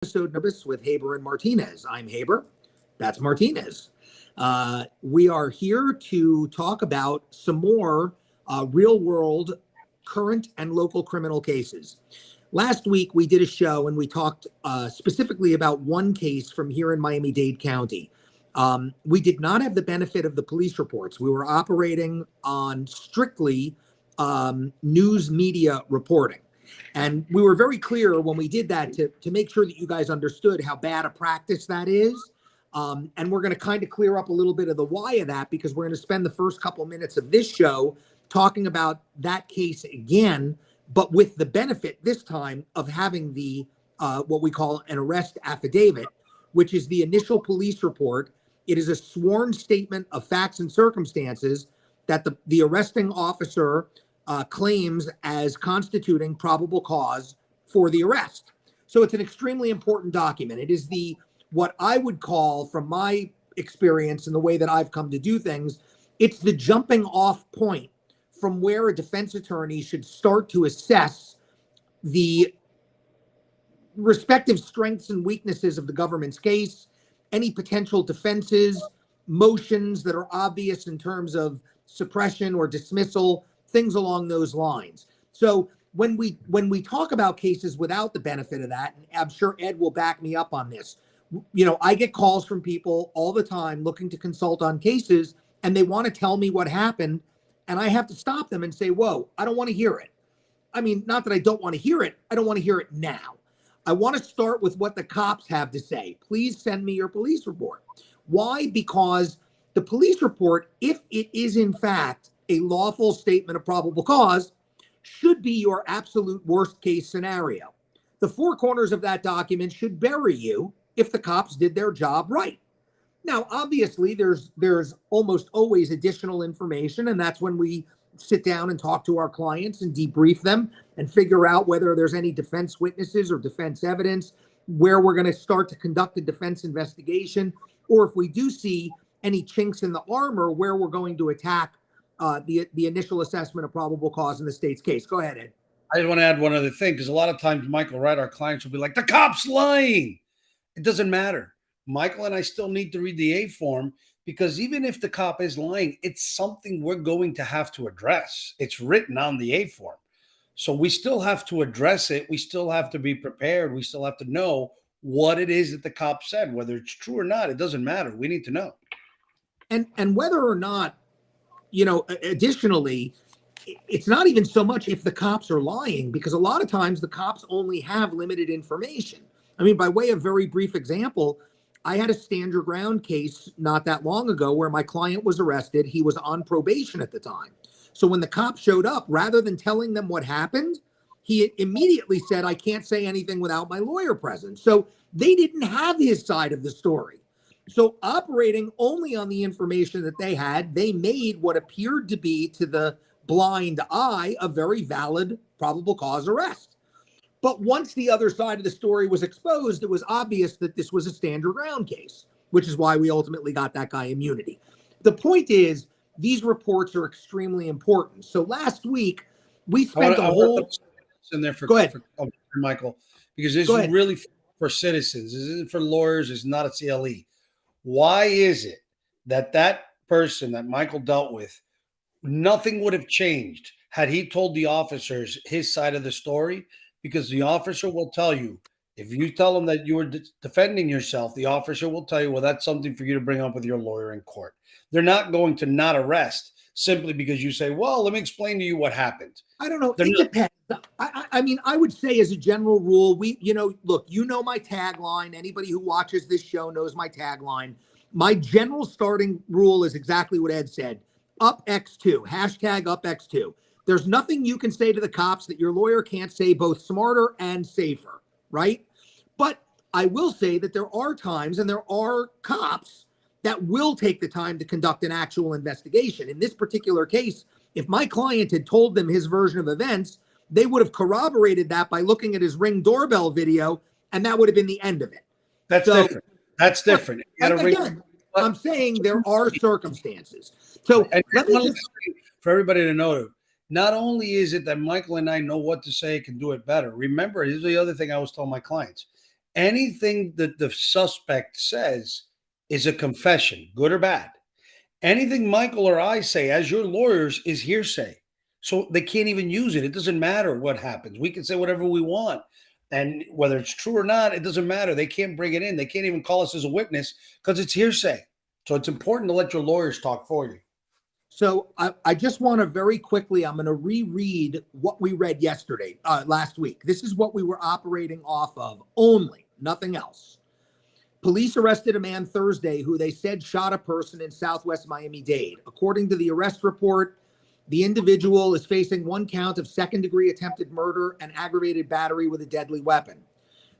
Episode number with Haber and Martinez. I'm Haber. That's Martinez. We are here to talk about some more real world, current and local criminal cases. Last week, we did a show and we talked specifically about one case from here in Miami-Dade County. We did not have the benefit of the police reports. We were operating on strictly news media reporting. And we were very clear when we did that to make sure that you guys understood how bad a practice that is. And we're going to kind of clear up a little bit of the why of that, because we're going to spend the first couple minutes of this show talking about that case again, but with the benefit this time of having the what we call an arrest affidavit, which is the initial police report. It is a sworn statement of facts and circumstances that the arresting officer claims as constituting probable cause for the arrest. So it's an extremely important document. It is what I would call, from my experience and the way that I've come to do things, it's the jumping off point from where a defense attorney should start to assess the respective strengths and weaknesses of the government's case, any potential defenses, motions that are obvious in terms of suppression or dismissal, things along those lines. So when we talk about cases without the benefit of that, and I'm sure Ed will back me up on this, I get calls from people all the time looking to consult on cases, and they want to tell me what happened, and I have to stop them and say, whoa, I don't want to hear it. I mean, not that I don't want to hear it. I don't want to hear it now. I want to start with what the cops have to say. Please send me your police report. Why? Because the police report, if it is in fact a lawful statement of probable cause, should be your absolute worst case scenario. The four corners of that document should bury you if the cops did their job right. Now, obviously, there's almost always additional information, and that's when we sit down and talk to our clients and debrief them and figure out whether there's any defense witnesses or defense evidence, where we're going to start to conduct a defense investigation, or if we do see any chinks in the armor, where we're going to attack the initial assessment of probable cause in the state's case. Go ahead, Ed. I just want to add one other thing, because a lot of times, Michael, right, our clients will be like, the cop's lying. It doesn't matter. Michael and I still need to read the A form, because even if the cop is lying, it's something we're going to have to address. It's written on the A form. So we still have to address it. We still have to be prepared. We still have to know what it is that the cop said, whether it's true or not. It doesn't matter. We need to know. And whether or not, additionally, it's not even so much if the cops are lying, because a lot of times the cops only have limited information. I mean, by way of very brief example, I had a stand your ground case not that long ago where my client was arrested. He was on probation at the time. So when the cops showed up, rather than telling them what happened, he immediately said, I can't say anything without my lawyer present. So they didn't have his side of the story. So operating only on the information that they had, they made what appeared to be, to the blind eye, a very valid probable cause arrest. But once the other side of the story was exposed, it was obvious that this was a stand your ground case, which is why we ultimately got that guy immunity. The point is, these reports are extremely important. So last week, we spent a whole... in there for, Go ahead. For Michael, because this is really for citizens. This isn't for lawyers. It's not a CLE. Why is it that person that Michael dealt with, nothing would have changed had he told the officers his side of the story? Because the officer will tell you, if you tell them that you were defending yourself, the officer will tell you, well, that's something for you to bring up with your lawyer in court. They're not going to not arrest simply because you say, well, let me explain to you what happened. I don't know. It depends. I mean, I would say as a general rule, look, my tagline. Anybody who watches this show knows my tagline. My general starting rule is exactly what Ed said. Up X2, hashtag up X2. There's nothing you can say to the cops that your lawyer can't say, both smarter and safer, right? But I will say that there are times, and there are cops that will take the time to conduct an actual investigation. In this particular case, if my client had told them his version of events, they would have corroborated that by looking at his Ring doorbell video, and that would have been the end of it. That's different. That's different. Again, I'm saying there are circumstances. So for everybody to know, not only is it that Michael and I know what to say, can do it better. Remember, here's the other thing I always tell my clients. anything that the suspect says is a confession, good or bad. Anything Michael or I say as your lawyers is hearsay. So they can't even use it. It doesn't matter what happens. We can say whatever we want. And whether it's true or not, it doesn't matter. They can't bring it in. They can't even call us as a witness because it's hearsay. So it's important to let your lawyers talk for you. So I just want to very quickly, I'm going to reread what we read yesterday, last week. This is what we were operating off of only, nothing else. Police arrested a man Thursday who they said shot a person in Southwest Miami-Dade. According to the arrest report, the individual is facing 1 count of second-degree attempted murder and aggravated battery with a deadly weapon.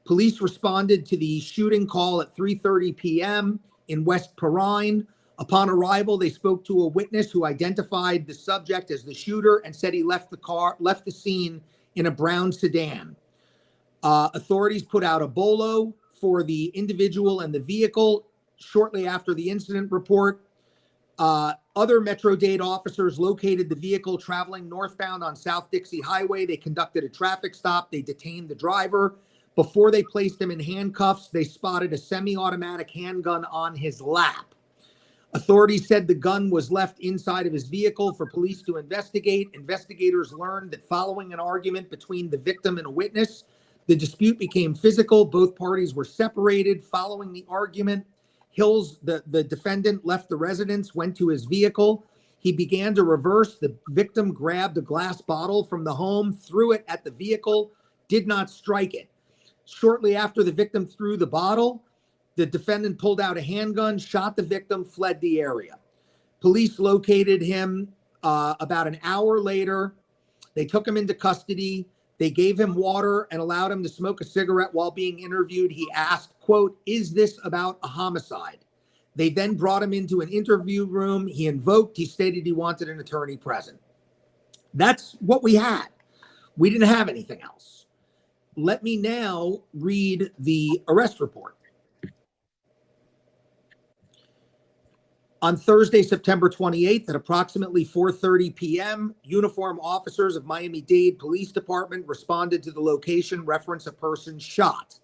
Police responded to the shooting call at 3:30 p.m. in West Perrine. Upon arrival, they spoke to a witness who identified the subject as the shooter and said he left the scene in a brown sedan. Authorities put out a bolo for the individual and the vehicle shortly after the incident report. Other Metro-Dade officers located the vehicle traveling northbound on South Dixie Highway. They conducted a traffic stop. They detained the driver. Before they placed him in handcuffs, they spotted a semi-automatic handgun on his lap. Authorities said the gun was left inside of his vehicle for police to investigate. Investigators learned that following an argument between the victim and a witness, the dispute became physical. Both parties were separated. Following the argument, Hills, the defendant, left the residence, went to his vehicle. He began to reverse. The victim grabbed a glass bottle from the home, threw it at the vehicle, did not strike it. Shortly after the victim threw the bottle, the defendant pulled out a handgun, shot the victim, fled the area. Police located him about an hour later. They took him into custody. They gave him water and allowed him to smoke a cigarette while being interviewed. He asked, quote, "Is this about a homicide?" They then brought him into an interview room. He stated he wanted an attorney present. That's what we had. We didn't have anything else. Let me now read the arrest report. On Thursday, September 28th at approximately 4:30 p.m., uniformed officers of Miami-Dade Police Department responded to the location, reference a person shot.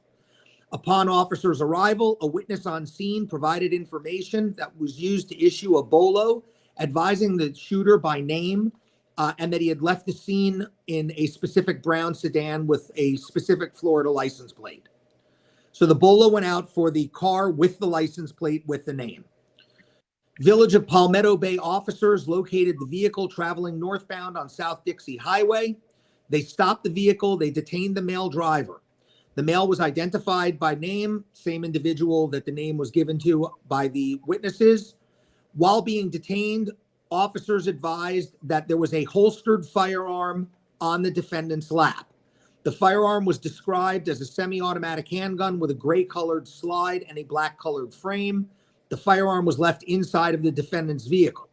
Upon officers' arrival, a witness on scene provided information that was used to issue a bolo advising the shooter by name and that he had left the scene in a specific brown sedan with a specific Florida license plate. So the bolo went out for the car with the license plate with the name. Village of Palmetto Bay officers located the vehicle traveling northbound on South Dixie Highway. They stopped the vehicle. They detained the male driver. The male was identified by name, same individual that the name was given to by the witnesses. While being detained, officers advised that there was a holstered firearm on the defendant's lap. The firearm was described as a semi-automatic handgun with a gray-colored slide and a black-colored frame. The firearm was left inside of the defendant's vehicle.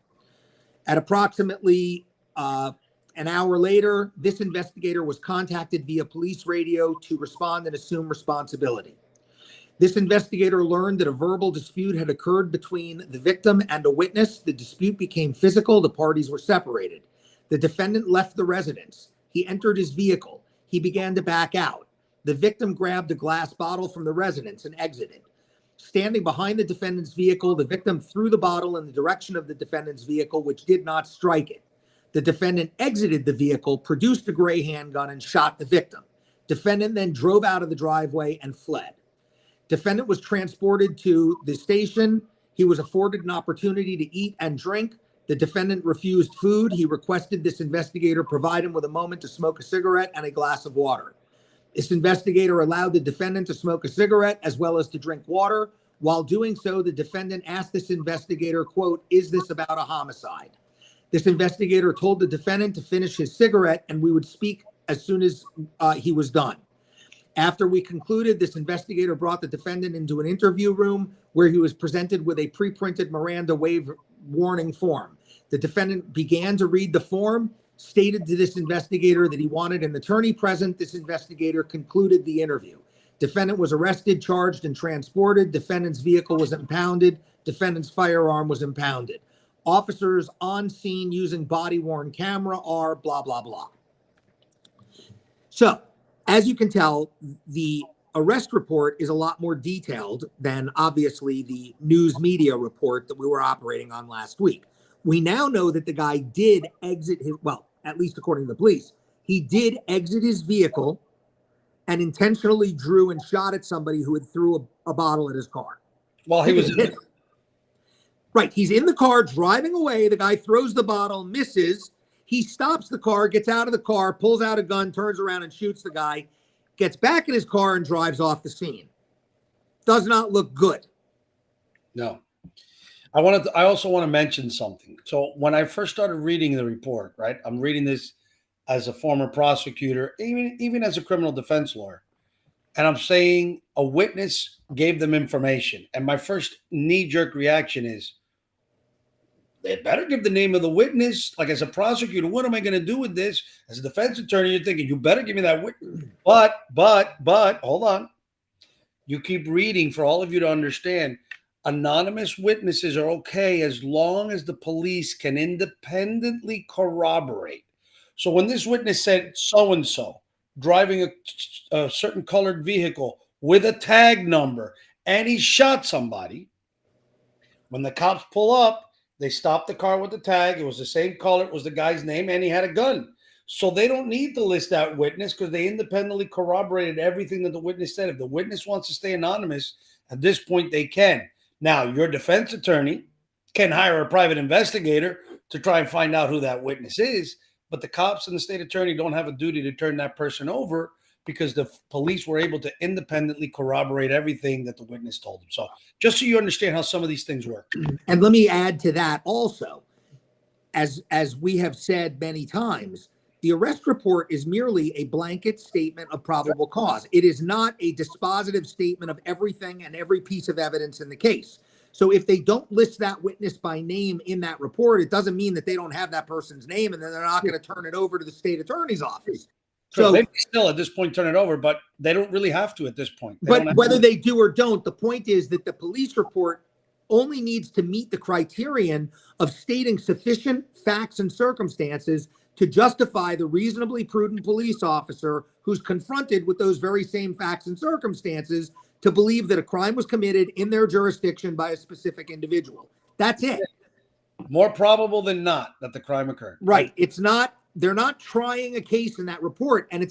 At approximately an hour later, this investigator was contacted via police radio to respond and assume responsibility. This investigator learned that a verbal dispute had occurred between the victim and a witness. The dispute became physical. The parties were separated. The defendant left the residence. He entered his vehicle. He began to back out. The victim grabbed a glass bottle from the residence and exited. Standing behind the defendant's vehicle, the victim threw the bottle in the direction of the defendant's vehicle, which did not strike it. The defendant exited the vehicle, produced a gray handgun, and shot the victim. Defendant then drove out of the driveway and fled. Defendant was transported to the station. He was afforded an opportunity to eat and drink. The defendant refused food. He requested this investigator provide him with a moment to smoke a cigarette and a glass of water. This investigator allowed the defendant to smoke a cigarette as well as to drink water. While doing so, the defendant asked this investigator, quote, "Is this about a homicide?" This investigator told the defendant to finish his cigarette and we would speak as soon as he was done. After we concluded, this investigator brought the defendant into an interview room where he was presented with a pre-printed Miranda waiver warning form. The defendant began to read the form, stated to this investigator that he wanted an attorney present. This investigator concluded the interview. Defendant was arrested, charged, and transported. Defendant's vehicle was impounded. Defendant's firearm was impounded. Officers on scene using body-worn camera are blah, blah, blah. So, as you can tell, the arrest report is a lot more detailed than obviously the news media report that we were operating on last week. We now know that the guy did exit his, well, at least according to the police, he did exit his vehicle and intentionally drew and shot at somebody who had threw a bottle at his car. While he was in him. Right. He's in the car driving away. The guy throws the bottle, misses. He stops the car, gets out of the car, pulls out a gun, turns around and shoots the guy, gets back in his car and drives off the scene. Does not look good. No. I also want to mention something. So when I first started reading the report, right, I'm reading this as a former prosecutor, even as a criminal defense lawyer, and I'm saying a witness gave them information. And my first knee-jerk reaction is, they better give the name of the witness. Like, as a prosecutor, what am I going to do with this? As a defense attorney, you're thinking, you better give me that witness. But, hold on. You keep reading for all of you to understand. Anonymous witnesses are okay as long as the police can independently corroborate. So when this witness said so-and-so driving a certain colored vehicle with a tag number and he shot somebody, when the cops pull up, they stop the car with the tag. It was the same color. It was the guy's name, and he had a gun. So they don't need to list that witness because they independently corroborated everything that the witness said. If the witness wants to stay anonymous, at this point, they can. Now, your defense attorney can hire a private investigator to try and find out who that witness is, but the cops and the state attorney don't have a duty to turn that person over because the police were able to independently corroborate everything that the witness told them. So just so you understand how some of these things work. And let me add to that also, as we have said many times, the arrest report is merely a blanket statement of probable cause. It is not a dispositive statement of everything and every piece of evidence in the case. So if they don't list that witness by name in that report, it doesn't mean that they don't have that person's name and then they're not going to turn it over to the state attorney's office. So they still at this point turn it over, but they don't really have to at this point. But whether they do or don't, the point is that the police report only needs to meet the criterion of stating sufficient facts and circumstances to justify the reasonably prudent police officer who's confronted with those very same facts and circumstances to believe that a crime was committed in their jurisdiction by a specific individual. That's it. More probable than not that the crime occurred. Right. It's not, they're not trying a case in that report. And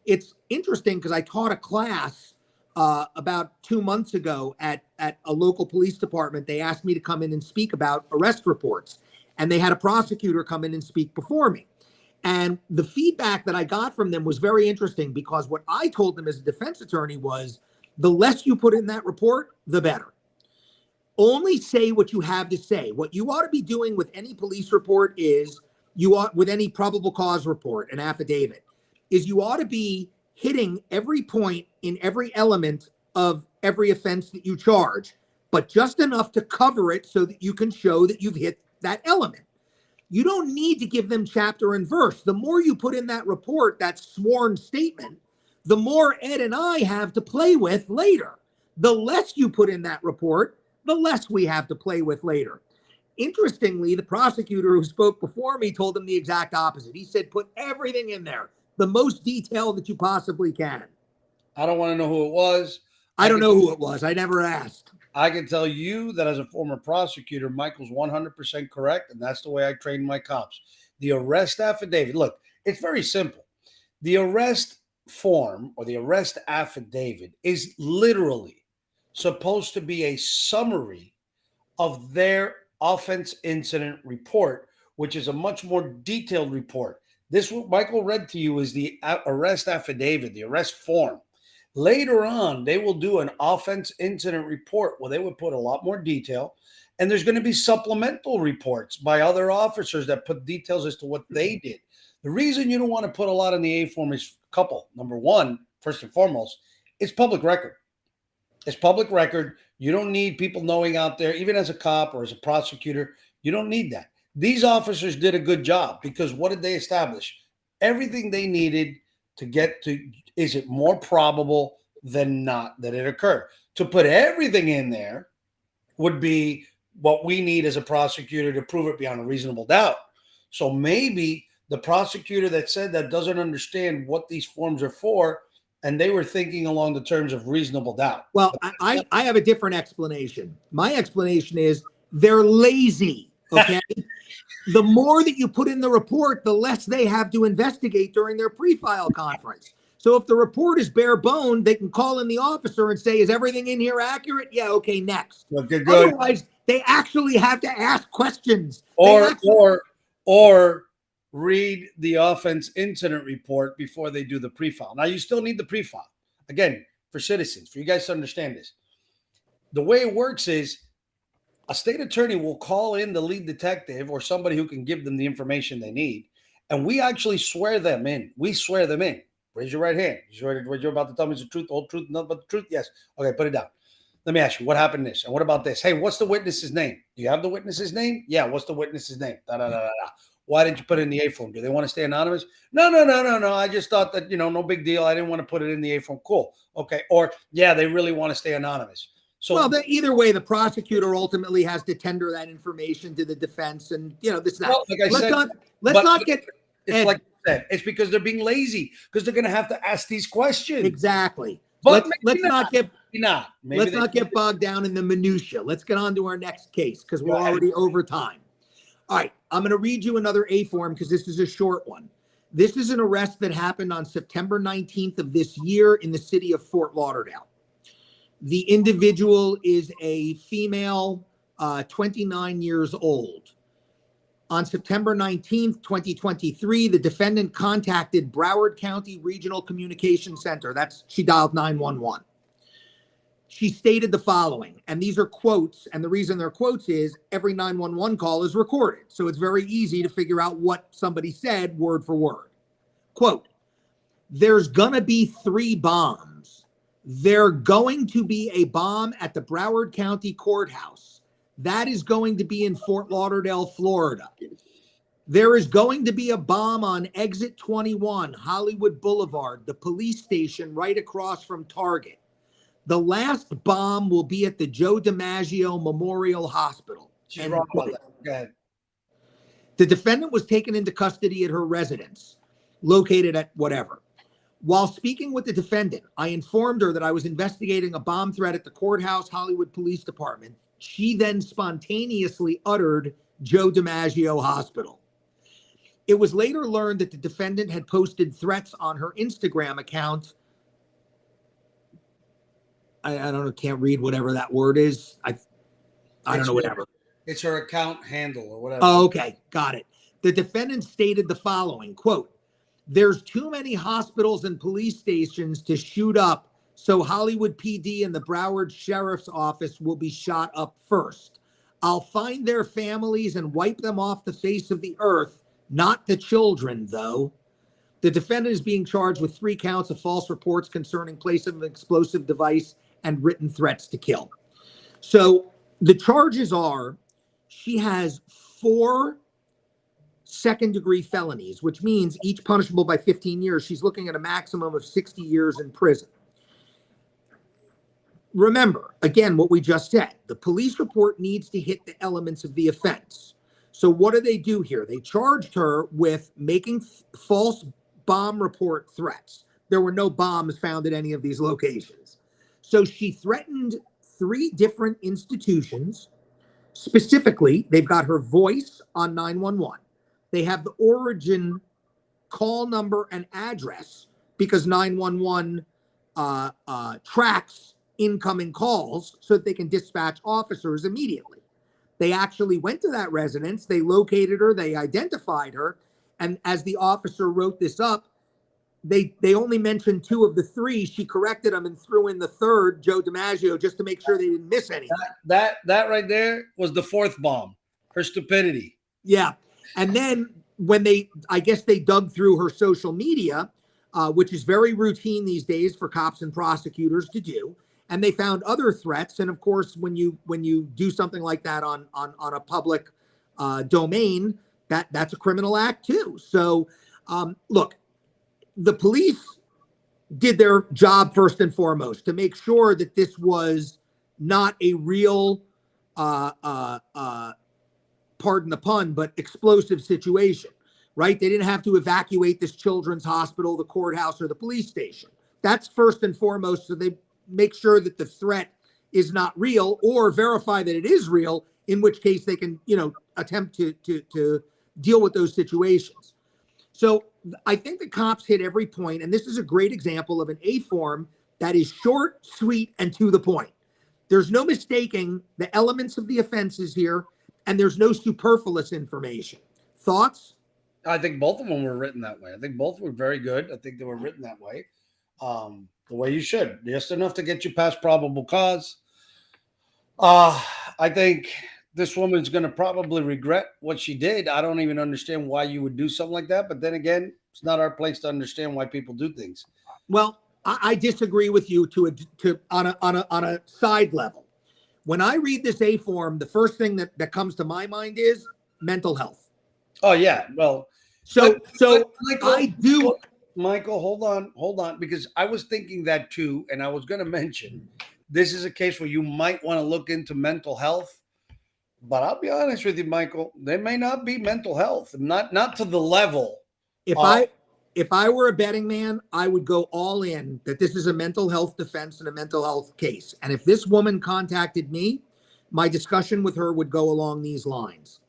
it's interesting because I taught a class about 2 months ago at a local police department. They asked me to come in and speak about arrest reports, and they had a prosecutor come in and speak before me. And the feedback that I got from them was very interesting because what I told them as a defense attorney was the less you put in that report, the better. Only say what you have to say. What you ought to be doing with any police report is with any probable cause report, an affidavit, is you ought to be hitting every point in every element of every offense that you charge, but just enough to cover it so that you can show that you've hit that element. You don't need to give them chapter and verse. The more you put in that report, that sworn statement, the more Ed and I have to play with later. The less you put in that report, the less we have to play with later. Interestingly, the prosecutor who spoke before me told them the exact opposite. He said, put everything in there, the most detail that you possibly can. I don't want to know who it was. I don't know who it was. I never asked. I can tell you that as a former prosecutor, Michael's 100% correct, and that's the way I train my cops. The arrest affidavit, look, it's very simple. The arrest form or the arrest affidavit is literally supposed to be a summary of their offense incident report, which is a much more detailed report. This, what Michael read to you, is the arrest affidavit, the arrest form. Later on, they will do an offense incident report where they would put a lot more detail, and there's going to be supplemental reports by other officers that put details as to what they did. The reason you don't want to put a lot in the A form is a couple. Number one, first and foremost, it's public record. It's public record. You don't need people knowing out there, even as a cop or as a prosecutor, you don't need that. These officers did a good job because what did they establish? Everything they needed to get to, is it more probable than not that it occurred? To put everything in there would be what we need as a prosecutor to prove it beyond a reasonable doubt. So maybe the prosecutor that said that doesn't understand what these forms are for and they were thinking along the terms of reasonable doubt. Well, I have a different explanation. My explanation is they're lazy. Okay. The more that you put in the report, the less they have to investigate during their pre-file conference. So if the report is bare bone, they can call in the officer and say, is everything in here accurate? Yeah, okay, next. Okay, good. Otherwise, they actually have to ask questions. Or read the offense incident report before they do the pre-file. Now, you still need the pre-file. Again, for citizens, for you guys to understand this. The way it works is a state attorney will call in the lead detective or somebody who can give them the information they need, and we actually swear them in. We swear them in. Raise your right hand. You swear what you're about to tell me is the truth, the whole truth, nothing but the truth? Yes. Okay, put it down. Let me ask you, what happened this? And what about this? Hey, what's the witness's name? Do you have the witness's name? Yeah, what's the witness's name? Da, da, da, da, da. Why didn't you put it in the A form? Do they want to stay anonymous? No. I just thought that, no big deal. I didn't want to put it in the A form. Cool. Okay. Or, yeah, they really want to stay anonymous. So, well, either way, the prosecutor ultimately has to tender that information to the defense, and this. Well, like let's not get. It's like I said, it's because they're being lazy because they're going to have to ask these questions. Exactly. But let's not get get bogged down in the minutia. Let's get on to our next case because we're already over time. All right, I'm going to read you another A form because this is a short one. This is an arrest that happened on September 19th of this year in the city of Fort Lauderdale. The individual is a female, 29 years old. On September 19th, 2023, the defendant contacted Broward County Regional Communication Center. She dialed 911. She stated the following, and these are quotes, and the reason they're quotes is every 911 call is recorded, so it's very easy to figure out what somebody said word for word. Quote, there's gonna be 3 bombs. They're going to be a bomb at the Broward County Courthouse. That is going to be in Fort Lauderdale, Florida. There is going to be a bomb on Exit 21, Hollywood Boulevard, the police station right across from Target. The last bomb will be at the Joe DiMaggio Memorial Hospital. She's wrong about that. Go ahead. The defendant was taken into custody at her residence, located at whatever. While speaking with the defendant, I informed her that I was investigating a bomb threat at the courthouse Hollywood Police Department. She then spontaneously uttered Joe DiMaggio Hospital. It was later learned that the defendant had posted threats on her Instagram account. I don't know, can't read whatever that word is. I don't know, whatever. It's her account handle or whatever. Oh, okay, got it. The defendant stated the following, quote, there's too many hospitals and police stations to shoot up, so Hollywood PD and the Broward Sheriff's Office will be shot up first. I'll find their families and wipe them off the face of the earth, not the children, though. The defendant is being charged with 3 counts of false reports concerning placement of an explosive device and written threats to kill. So the charges are she has 4 second-degree felonies, which means each punishable by 15 years. She's looking at a maximum of 60 years in prison. Remember, again, what we just said, the police report needs to hit the elements of the offense. So what do they do here? They charged her with making false bomb report threats. There were no bombs found at any of these locations. So she threatened 3 different institutions. Specifically, they've got her voice on 911. They have the origin call number and address because 911 tracks incoming calls so that they can dispatch officers immediately. They actually went to that residence. They located her. They identified her. And as the officer wrote this up, they only mentioned 2 of the 3. She corrected them and threw in the 3rd, Joe DiMaggio, just to make sure they didn't miss anything. That right there was the 4th bomb, her stupidity. Yeah. And then when I guess they dug through her social media, which is very routine these days for cops and prosecutors to do, and they found other threats. And of course, when you do something like that on a public domain, that's a criminal act too. So look, the police did their job first and foremost to make sure that this was not a real pardon the pun, but explosive situation, right? They didn't have to evacuate this children's hospital, the courthouse, or the police station. That's first and foremost. So they make sure that the threat is not real, or verify that it is real, in which case they can, attempt to deal with those situations. So I think the cops hit every point, and this is a great example of an A form that is short, sweet, and to the point. There's no mistaking the elements of the offenses here, and there's no superfluous information. Thoughts? I think both of them were written that way. I think both were very good. I think they were written that way, the way you should, just enough to get you past probable cause. I think this woman's going to probably regret what she did. I don't even understand why you would do something like that. But then again, it's not our place to understand why people do things. Well, I disagree with you on a side level. When I read this A form, the first thing that comes to my mind is mental health. Oh yeah, well, so Michael, I do. Michael, hold on, because I was thinking that too, and I was going to mention this is a case where you might want to look into mental health. But I'll be honest with you, Michael, there may not be mental health, not to the level. If I were a betting man, I would go all in that this is a mental health defense and a mental health case. And if this woman contacted me, my discussion with her would go along these lines.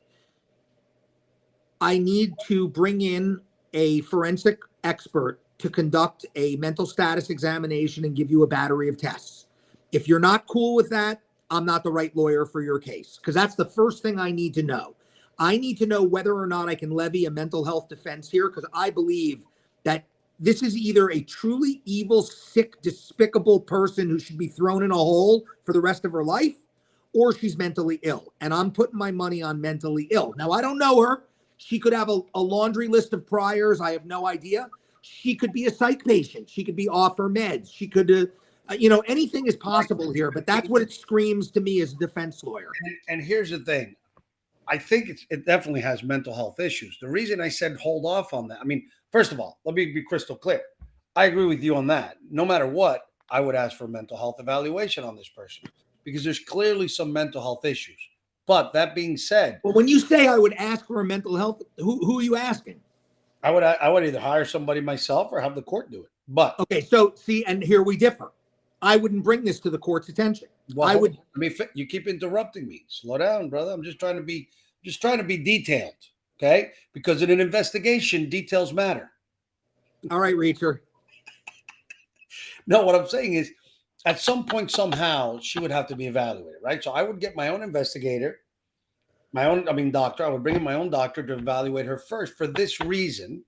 I need to bring in a forensic expert to conduct a mental status examination and give you a battery of tests. If you're not cool with that, I'm not the right lawyer for your case, because that's the first thing I need to know. I need to know whether or not I can levy a mental health defense here, because I believe that this is either a truly evil, sick, despicable person who should be thrown in a hole for the rest of her life, or she's mentally ill. And I'm putting my money on mentally ill. Now, I don't know her. She could have a laundry list of priors. I have no idea. She could be a psych patient. She could be off her meds. She could, anything is possible here, but that's what it screams to me as a defense lawyer. And here's the thing. I think it definitely has mental health issues. The reason I said hold off on that, I mean, first of all, let me be crystal clear. I agree with you on that. No matter what, I would ask for a mental health evaluation on this person because there's clearly some mental health issues. But that being said, well, when you say I would ask for a mental health, who are you asking? I would either hire somebody myself or have the court do it. But okay, so see, and here we differ. I wouldn't bring this to the court's attention. Well, I would. I mean, you keep interrupting me. Slow down, brother. I'm just trying to be detailed, okay? Because in an investigation, details matter. All right, Reacher. No, what I'm saying is, at some point, somehow, she would have to be evaluated, right? So I would get my own investigator, doctor. I would bring in my own doctor to evaluate her first for this reason.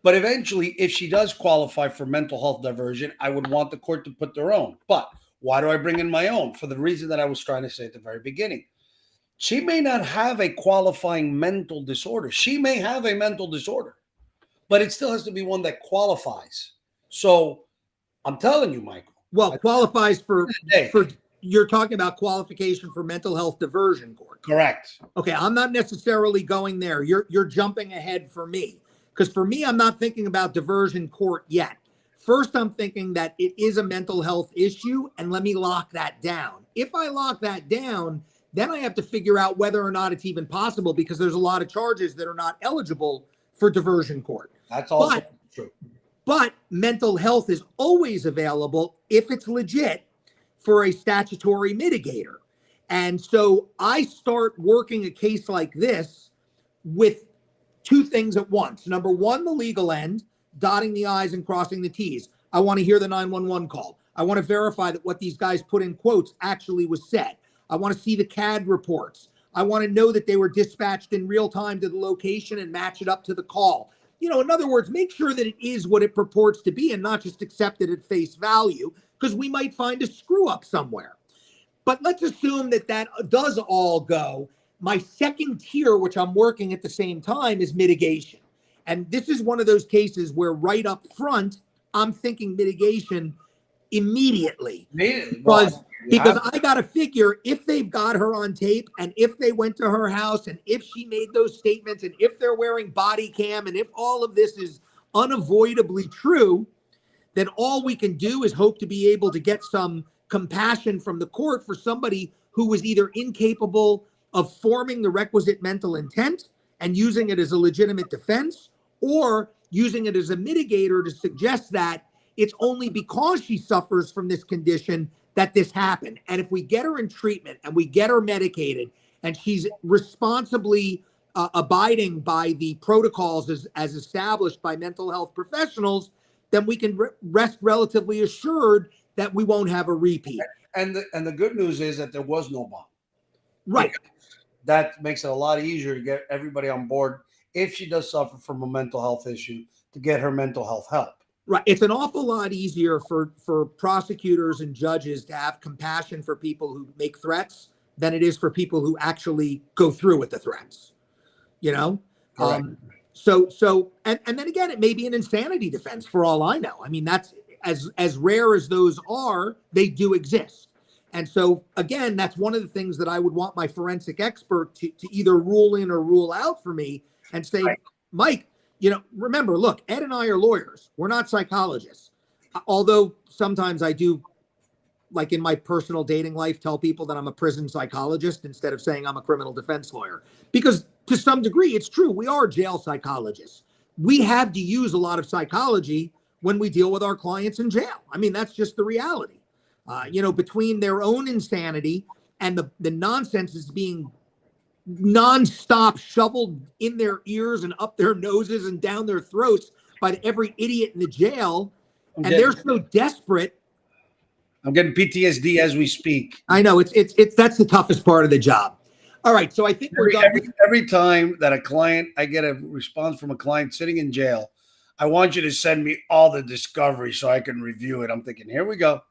But eventually, if she does qualify for mental health diversion, I would want the court to put their own. But why do I bring in my own? For the reason that I was trying to say at the very beginning. She may not have a qualifying mental disorder. She may have a mental disorder, but it still has to be one that qualifies. So I'm telling you, Michael. Well, qualifies for you're talking about qualification for mental health diversion court. Correct. Okay, I'm not necessarily going there. You're jumping ahead for me. Because for me, I'm not thinking about diversion court yet. First, I'm thinking that it is a mental health issue, and let me lock that down. If I lock that down, then I have to figure out whether or not it's even possible, because there's a lot of charges that are not eligible for diversion court. That's also true. But mental health is always available if it's legit for a statutory mitigator. And so I start working a case like this with two things at once. Number one, the legal end, dotting the I's and crossing the T's. I want to hear the 911 call. I want to verify that what these guys put in quotes actually was said. I want to see the CAD reports. I want to know that they were dispatched in real time to the location and match it up to the call. In other words, make sure that it is what it purports to be and not just accept it at face value, because we might find a screw up somewhere. But let's assume that does all go. My second tier, which I'm working at the same time, is mitigation. And this is one of those cases where right up front, I'm thinking mitigation immediately. Because I got to figure, if they've got her on tape, and if they went to her house, and if she made those statements, and if they're wearing body cam, and if all of this is unavoidably true, then all we can do is hope to be able to get some compassion from the court for somebody who was either incapable of forming the requisite mental intent and using it as a legitimate defense, or using it as a mitigator to suggest that It's only because she suffers from this condition that this happened. And if we get her in treatment and we get her medicated and she's responsibly abiding by the protocols as established by mental health professionals, then we can rest relatively assured that we won't have a repeat. And the good news is that there was no bomb. Right. That makes it a lot easier to get everybody on board if she does suffer from a mental health issue to get her mental health help. Right. It's an awful lot easier for prosecutors and judges to have compassion for people who make threats than it is for people who actually go through with the threats. You know? And then again, it may be an insanity defense for all I know. I mean, that's as rare as those are, they do exist. And so again, that's one of the things that I would want my forensic expert to either rule in or rule out for me and say, right, Mike, you know, remember, look, Ed and I are lawyers. We're not psychologists. Although sometimes I do, like in my personal dating life, tell people that I'm a prison psychologist instead of saying I'm a criminal defense lawyer. Because to some degree, it's true. We are jail psychologists. We have to use a lot of psychology when we deal with our clients in jail. I mean, that's just the reality. You know, between their own insanity and the nonsense is being nonstop shoveled in their ears and up their noses and down their throats by every idiot in the jail. They're so desperate. I'm getting PTSD as we speak. I know it's that's the toughest part of the job. All right. So I think we're done. Every time that I get a response from a client sitting in jail, I want you to send me all the discovery so I can review it. I'm thinking, here we go.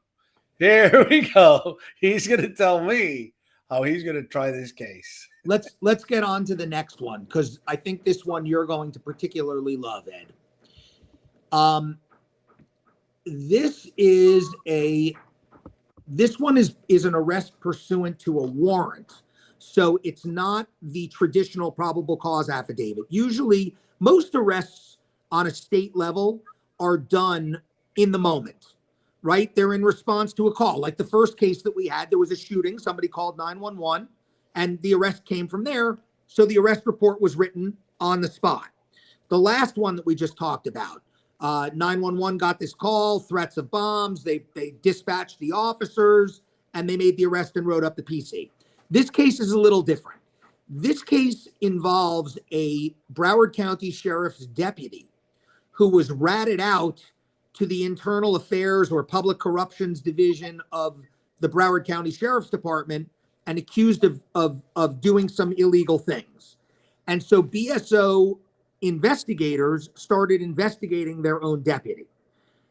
Here we go. He's going to tell me how he's going to try this case. Let's get on to the next one, because I think this one you're going to particularly love, Ed. This one is an arrest pursuant to a warrant. So it's not the traditional probable cause affidavit. Usually most arrests on a state level are done in the moment, right? They're in response to a call. Like the first case that we had, there was a shooting. Somebody called 911 and the arrest came from there. So the arrest report was written on the spot. The last one that we just talked about, 911 got this call, threats of bombs. They dispatched the officers and they made the arrest and wrote up the PC. This case is a little different. This case involves a Broward County Sheriff's deputy who was ratted out to the Internal Affairs or Public Corruptions Division of the Broward County Sheriff's Department and accused of doing some illegal things. And so BSO investigators started investigating their own deputy.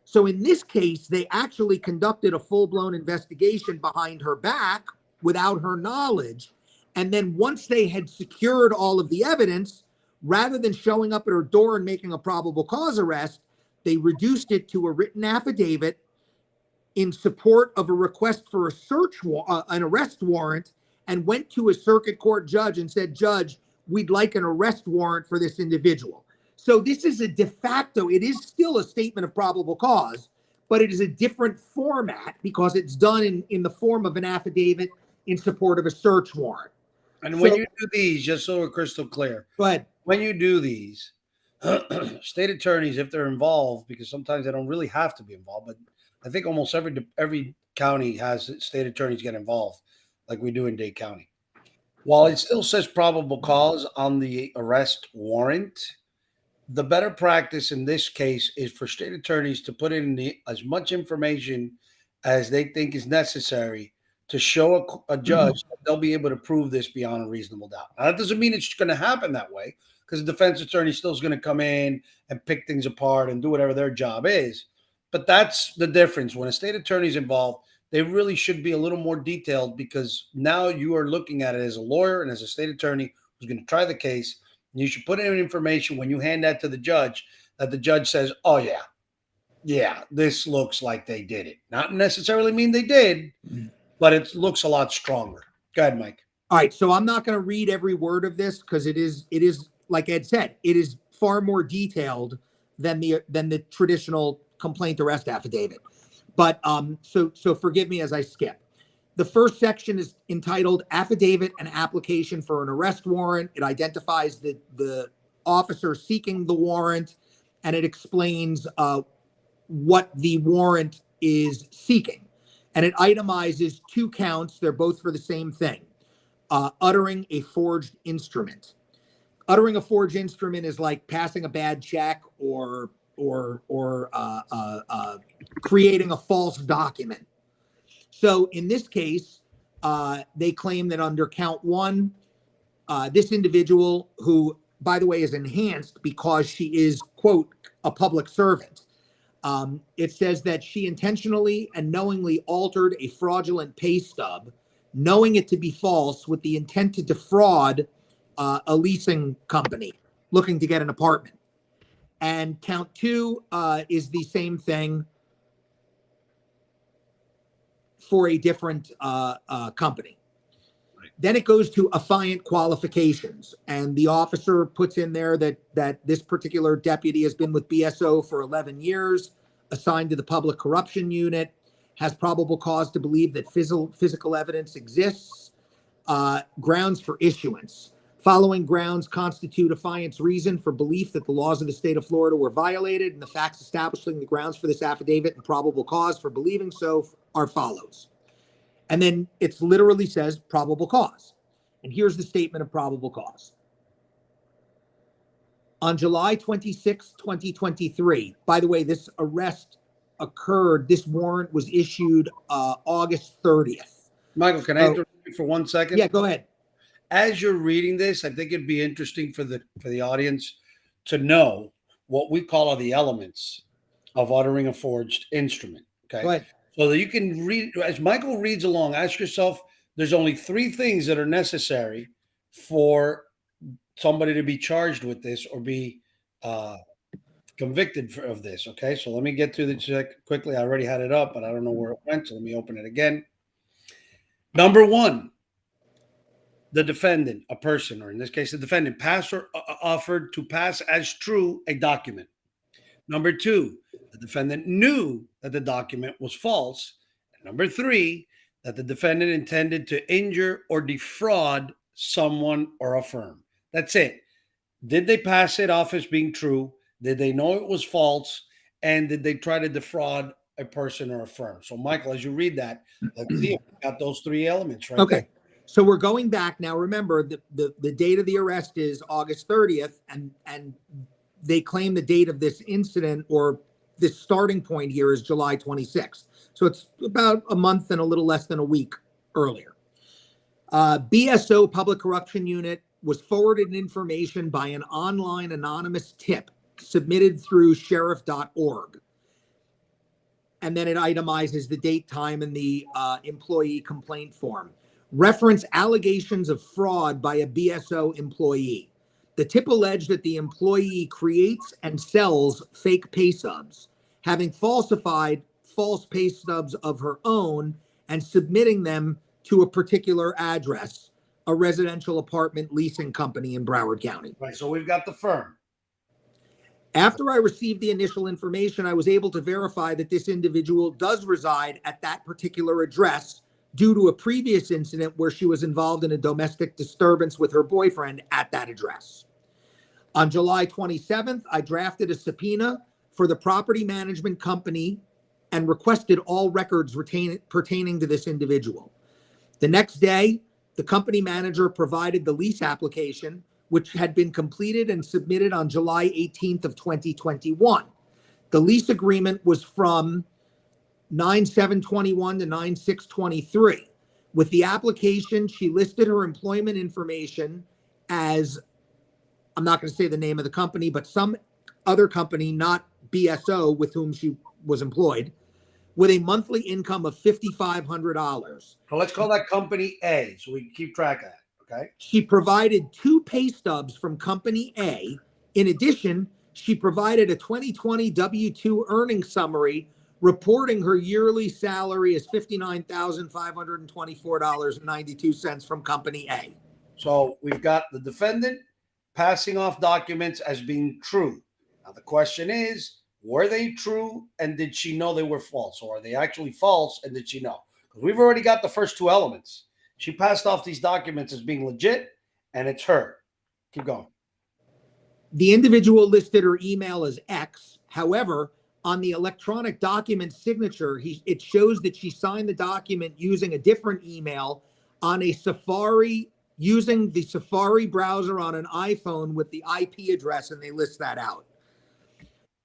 So in this case, they actually conducted a full-blown investigation behind her back without her knowledge. And then once they had secured all of the evidence, rather than showing up at her door and making a probable cause arrest, they reduced it to a written affidavit in support of a request for an arrest warrant, and went to a circuit court judge and said, Judge, we'd like an arrest warrant for this individual. So this is a de facto, it is still a statement of probable cause, but it is a different format because it's done in the form of an affidavit in support of a search warrant. And when you do these, just so we're crystal clear, go ahead. When you do these, state attorneys, if they're involved, because sometimes they don't really have to be involved, but I think almost every county has state attorneys get involved, like we do in Dade County. While it still says probable cause on the arrest warrant, the better practice in this case is for state attorneys to put in as much information as they think is necessary to show a judge that they'll be able to prove this beyond a reasonable doubt. Now, that doesn't mean it's going to happen that way, because the defense attorney still is going to come in and pick things apart and do whatever their job is. But that's the difference. When a state attorney is involved, they really should be a little more detailed, because now you are looking at it as a lawyer and as a state attorney who's going to try the case. And you should put in information when you hand that to the judge, that the judge says, oh, yeah, this looks like they did it. Not necessarily mean they did, but it looks a lot stronger. Go ahead, Mike. All right. So I'm not going to read every word of this, because it is, like Ed said, it is far more detailed than the traditional complaint arrest affidavit. But so forgive me as I skip. The first section is entitled Affidavit and Application for an Arrest Warrant. It identifies the officer seeking the warrant, and it explains what the warrant is seeking. And it itemizes 2 counts. They're both for the same thing. Uttering a forged instrument. Uttering a forged instrument is like passing a bad check or creating a false document. So in this case, they claim that under count 1, this individual, who, by the way, is enhanced because she is, quote, a public servant. It says that she intentionally and knowingly altered a fraudulent pay stub, knowing it to be false with the intent to defraud a leasing company looking to get an apartment. And count 2 is the same thing for a different company. Then it goes to affiant qualifications, and the officer puts in there that this particular deputy has been with BSO for 11 years, assigned to the public corruption unit, has probable cause to believe that physical evidence exists, grounds for issuance. Following grounds constitute affiant's reason for belief that the laws of the state of Florida were violated, and the facts establishing the grounds for this affidavit and probable cause for believing so are follows. And then it literally says probable cause. And here's the statement of probable cause. On July 26, 2023, by the way, this arrest occurred, this warrant was issued August 30th. Michael, can I interrupt you for 1 second? Yeah, go ahead. As you're reading this, I think it'd be interesting for the audience to know what we call are the elements of uttering a forged instrument. Okay. Go ahead. So that you can read, as Michael reads along, ask yourself, there's only 3 things that are necessary for somebody to be charged with this or be convicted of this. Okay. So let me get through the check quickly. I already had it up, but I don't know where it went. So let me open it again. Number 1, the defendant, a person, or in this case, the defendant, passed or offered to pass as true a document. Number 2, the defendant knew that the document was false. And number 3, that the defendant intended to injure or defraud someone or a firm. That's it. Did they pass it off as being true? Did they know it was false? And did they try to defraud a person or a firm? So, Michael, as you read that, let's see if we got those 3 elements right Okay. there. So we're going back now. Remember, the date of the arrest is August 30th, and they claim the date of this incident, or this starting point here, is July 26th. So it's about a month and a little less than a week earlier. BSO Public Corruption Unit was forwarded information by an online anonymous tip submitted through sheriff.org. And then it itemizes the date, time, and the employee complaint form. Reference allegations of fraud by a BSO employee. The tip alleged that the employee creates and sells fake pay stubs, having falsified false pay stubs of her own and submitting them to a particular address, a residential apartment leasing company in Broward County. Right. So we've got the firm. After I received the initial information, I was able to verify that this individual does reside at that particular address due to a previous incident where she was involved in a domestic disturbance with her boyfriend at that address. On July 27th, I drafted a subpoena for the property management company and requested all records pertaining to this individual. The next day, the company manager provided the lease application, which had been completed and submitted on July 18th of 2021. The lease agreement was from 9/7/21 to 9/6/23. With the application, she listed her employment information as, I'm not going to say the name of the company, but some other company, not BSO, with whom she was employed, with a monthly income of $5,500. So let's call that company A, so we can keep track of that, okay? She provided 2 pay stubs from company A. In addition, she provided a 2020 W-2 earnings summary reporting her yearly salary as $59,524.92 from company A. So we've got the defendant passing off documents as being true. Now the question is, were they true, and did she know they were false? Or are they actually false, and did she know? Because we've already got the first 2 elements. She passed off these documents as being legit, and it's her. Keep going. The individual listed her email as X. However, on the electronic document signature, it shows that she signed the document using a different email on a Safari, using the Safari browser on an iPhone with the IP address, and they list that out.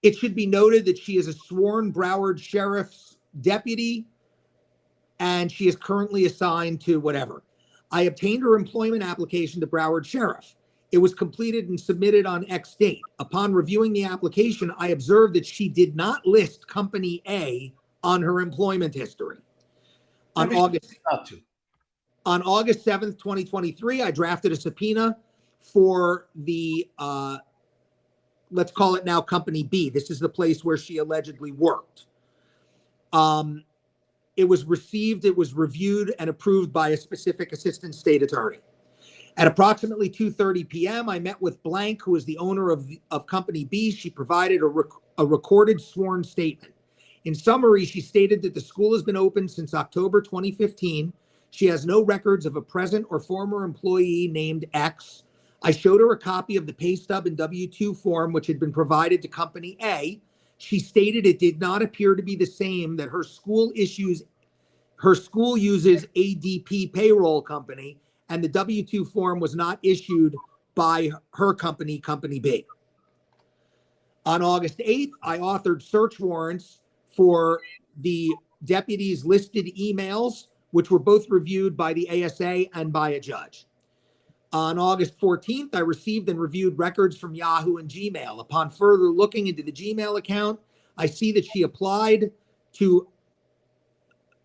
It should be noted that she is a sworn Broward Sheriff's deputy, and she is currently assigned to whatever. I obtained her employment application to Broward Sheriff. It was completed and submitted on X date. Upon reviewing the application, I observed that she did not list Company A on her employment history. On August 7th, 2023, I drafted a subpoena for the, let's call it now Company B. This is the place where she allegedly worked. It was received, it was reviewed and approved by a specific assistant state attorney. At approximately 2:30 p.m., I met with Blank, who is the owner of Company B. She provided a recorded sworn statement. In summary, she stated that the school has been open since October 2015. She has no records of a present or former employee named X. I showed her a copy of the pay stub and W-2 form, which had been provided to Company A. She stated it did not appear to be the same, that her school uses ADP payroll company, and the W-2 form was not issued by her company, Company B. On August 8th, I authored search warrants for the deputies' listed emails, which were both reviewed by the ASA and by a judge. On August 14th, I received and reviewed records from Yahoo and Gmail. Upon further looking into the Gmail account, I see that she applied to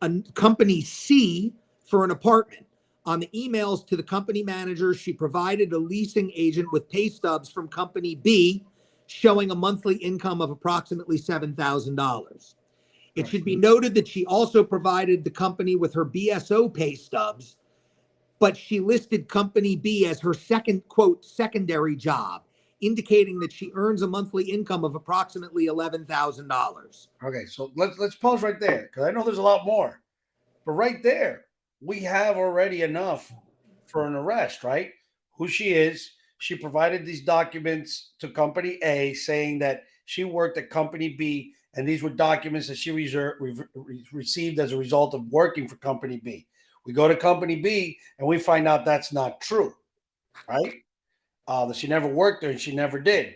a Company C for an apartment. On the emails to the company manager, she provided a leasing agent with pay stubs from Company B showing a monthly income of approximately $7,000. It should be noted that she also provided the company with her BSO pay stubs, but she listed Company B as her second, quote, secondary job, indicating that she earns a monthly income of approximately $11,000. Okay, so let's pause right there, because I know there's a lot more. But right there, we have already enough for an arrest, right? Who she is. She provided these documents to Company A saying that she worked at Company B, and these were documents that she received as a result of working for Company B. We go to Company B, and we find out that's not true, right? That she never worked there and she never did.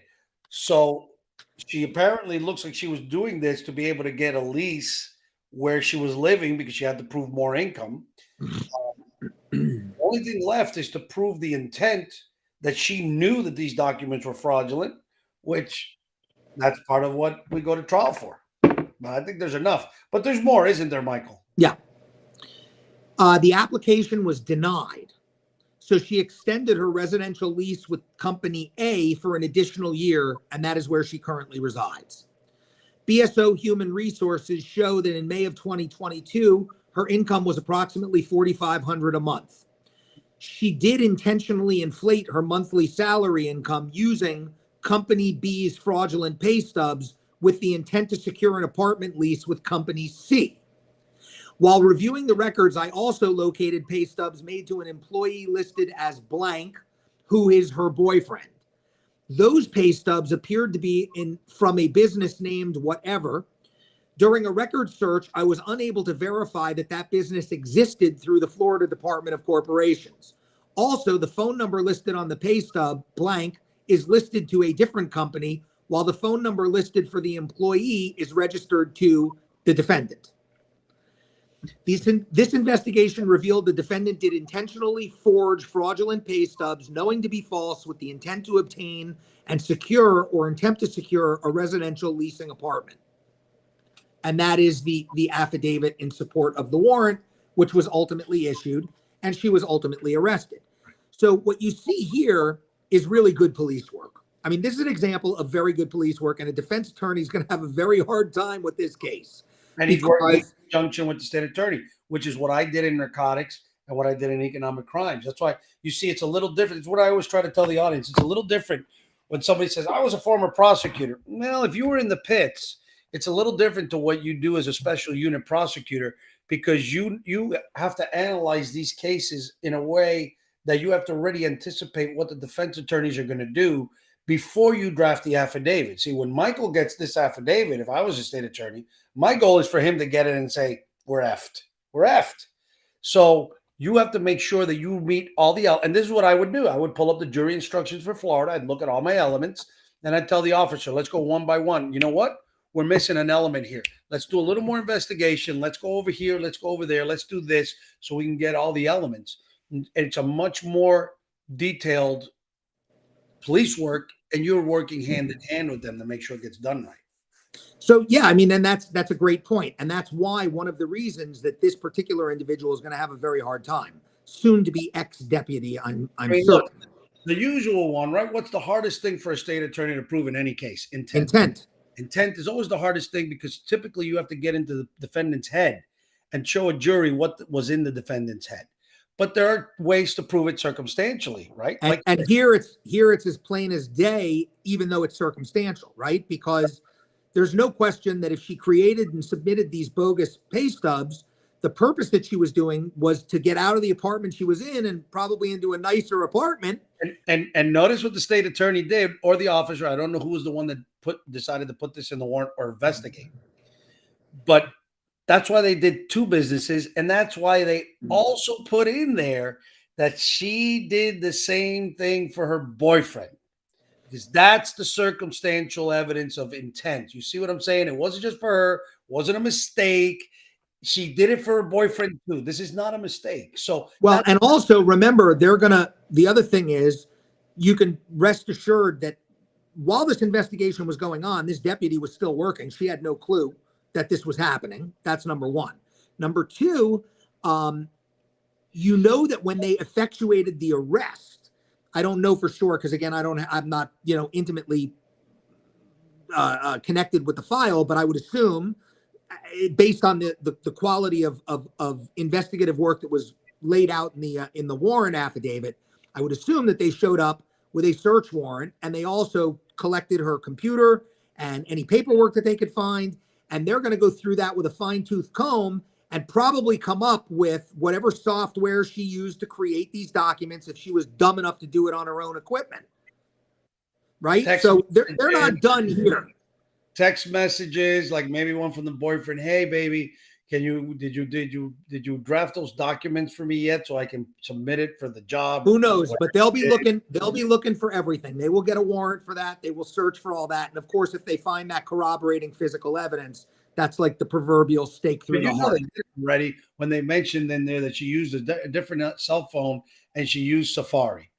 So she apparently looks like she was doing this to be able to get a lease where she was living because she had to prove more income. The only thing left is to prove the intent that she knew that these documents were fraudulent, which that's part of what we go to trial for. But I think there's enough. But there's more, isn't there, Michael? Yeah. The application was denied. So she extended her residential lease with Company A for an additional year, and that is where she currently resides. BSO Human Resources show that in May of 2022, her income was approximately $4,500 a month. She did intentionally inflate her monthly salary income using Company B's fraudulent pay stubs with the intent to secure an apartment lease with Company C. While reviewing the records, I also located pay stubs made to an employee listed as blank, who is her boyfriend. Those pay stubs appeared to be from a business named whatever. During a record search, I was unable to verify that business existed through the Florida Department of Corporations. Also, the phone number listed on the pay stub, blank, is listed to a different company, while the phone number listed for the employee is registered to the defendant. This investigation revealed the defendant did intentionally forge fraudulent pay stubs, knowing to be false, with the intent to obtain and secure or attempt to secure a residential leasing apartment. And that is the affidavit in support of the warrant, which was ultimately issued, and she was ultimately arrested. So what you see here is really good police work. I mean, this is an example of very good police work, and a defense attorney is going to have a very hard time with this case. And he's working in conjunction with the state attorney, which is what I did in narcotics and what I did in economic crimes. That's why you see it's a little different. It's what I always try to tell the audience. It's a little different when somebody says, I was a former prosecutor. Well, if you were in the pits, it's a little different to what you do as a special unit prosecutor, because you have to analyze these cases in a way that you have to already anticipate what the defense attorneys are going to do, before you draft the affidavit. See, when Michael gets this affidavit, if I was a state attorney, my goal is for him to get it and say, we're effed. We're effed. So you have to make sure that you meet all the, and this is what I would do. I would pull up the jury instructions for Florida. I'd look at all my elements. Then I'd tell the officer, let's go one by one. You know what? We're missing an element here. Let's do a little more investigation. Let's go over here. Let's go over there. Let's do this so we can get all the elements. And it's a much more detailed police work, and you're working hand in hand with them to make sure it gets done right. So yeah, I mean, and that's a great point, and that's why one of the reasons that this particular individual is going to have a very hard time, soon to be ex-deputy. I'm certain. Look, the usual one, right? What's the hardest thing for a state attorney to prove in any case? Intent. Intent is always the hardest thing because typically you have to get into the defendant's head and show a jury what was in the defendant's head. But there are ways to prove it circumstantially, right? And here it's as plain as day, even though it's circumstantial, right? Because there's no question that if she created and submitted these bogus pay stubs, the purpose that she was doing was to get out of the apartment she was in and probably into a nicer apartment. And notice what the state attorney did, or the officer. I don't know who was the one that decided to put this in the warrant or investigate. But that's why they did two businesses, and that's why they also put in there that she did the same thing for her boyfriend, because that's the circumstantial evidence of intent. You see what I'm saying? It wasn't just for her, wasn't a mistake. She did it for her boyfriend too. This is not a mistake. So well, and also remember, the other thing is, you can rest assured that while this investigation was going on, this deputy was still working. She had no clue that this was happening. That's number one. Number two, you know that when they effectuated the arrest, I don't know for sure because again, I'm not intimately connected with the file, but I would assume, based on the quality of investigative work that was laid out in the warrant affidavit, I would assume that they showed up with a search warrant, and they also collected her computer and any paperwork that they could find. And they're going to go through that with a fine-tooth comb and probably come up with whatever software she used to create these documents, if she was dumb enough to do it on her own equipment. Right? So they're not done here. Text messages, like maybe one from the boyfriend. Hey, baby, did you draft those documents for me yet so I can submit it for the job? Who knows? But they'll be looking for everything. They will get a warrant for that. They will search for all that. And of course, if they find that corroborating physical evidence, that's like the proverbial stake through the heart. Ready when they mentioned in there that she used a different cell phone and she used Safari.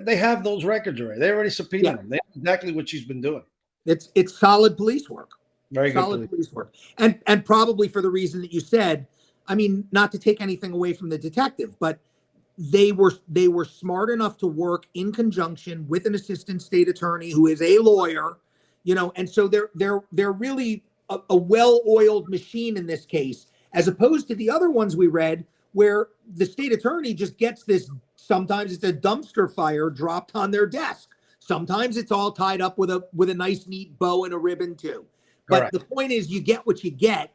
They have those records already. They already subpoenaed them. They know exactly what she's been doing. It's solid police work. Very good solid police work. And probably for the reason that you said, I mean, not to take anything away from the detective, but they were smart enough to work in conjunction with an assistant state attorney who is a lawyer, and so they're really a well-oiled machine in this case, as opposed to the other ones we read where the state attorney just gets this. Sometimes it's a dumpster fire dropped on their desk. Sometimes it's all tied up with a nice neat bow and a ribbon too. But Correct. The point is, you get what you get.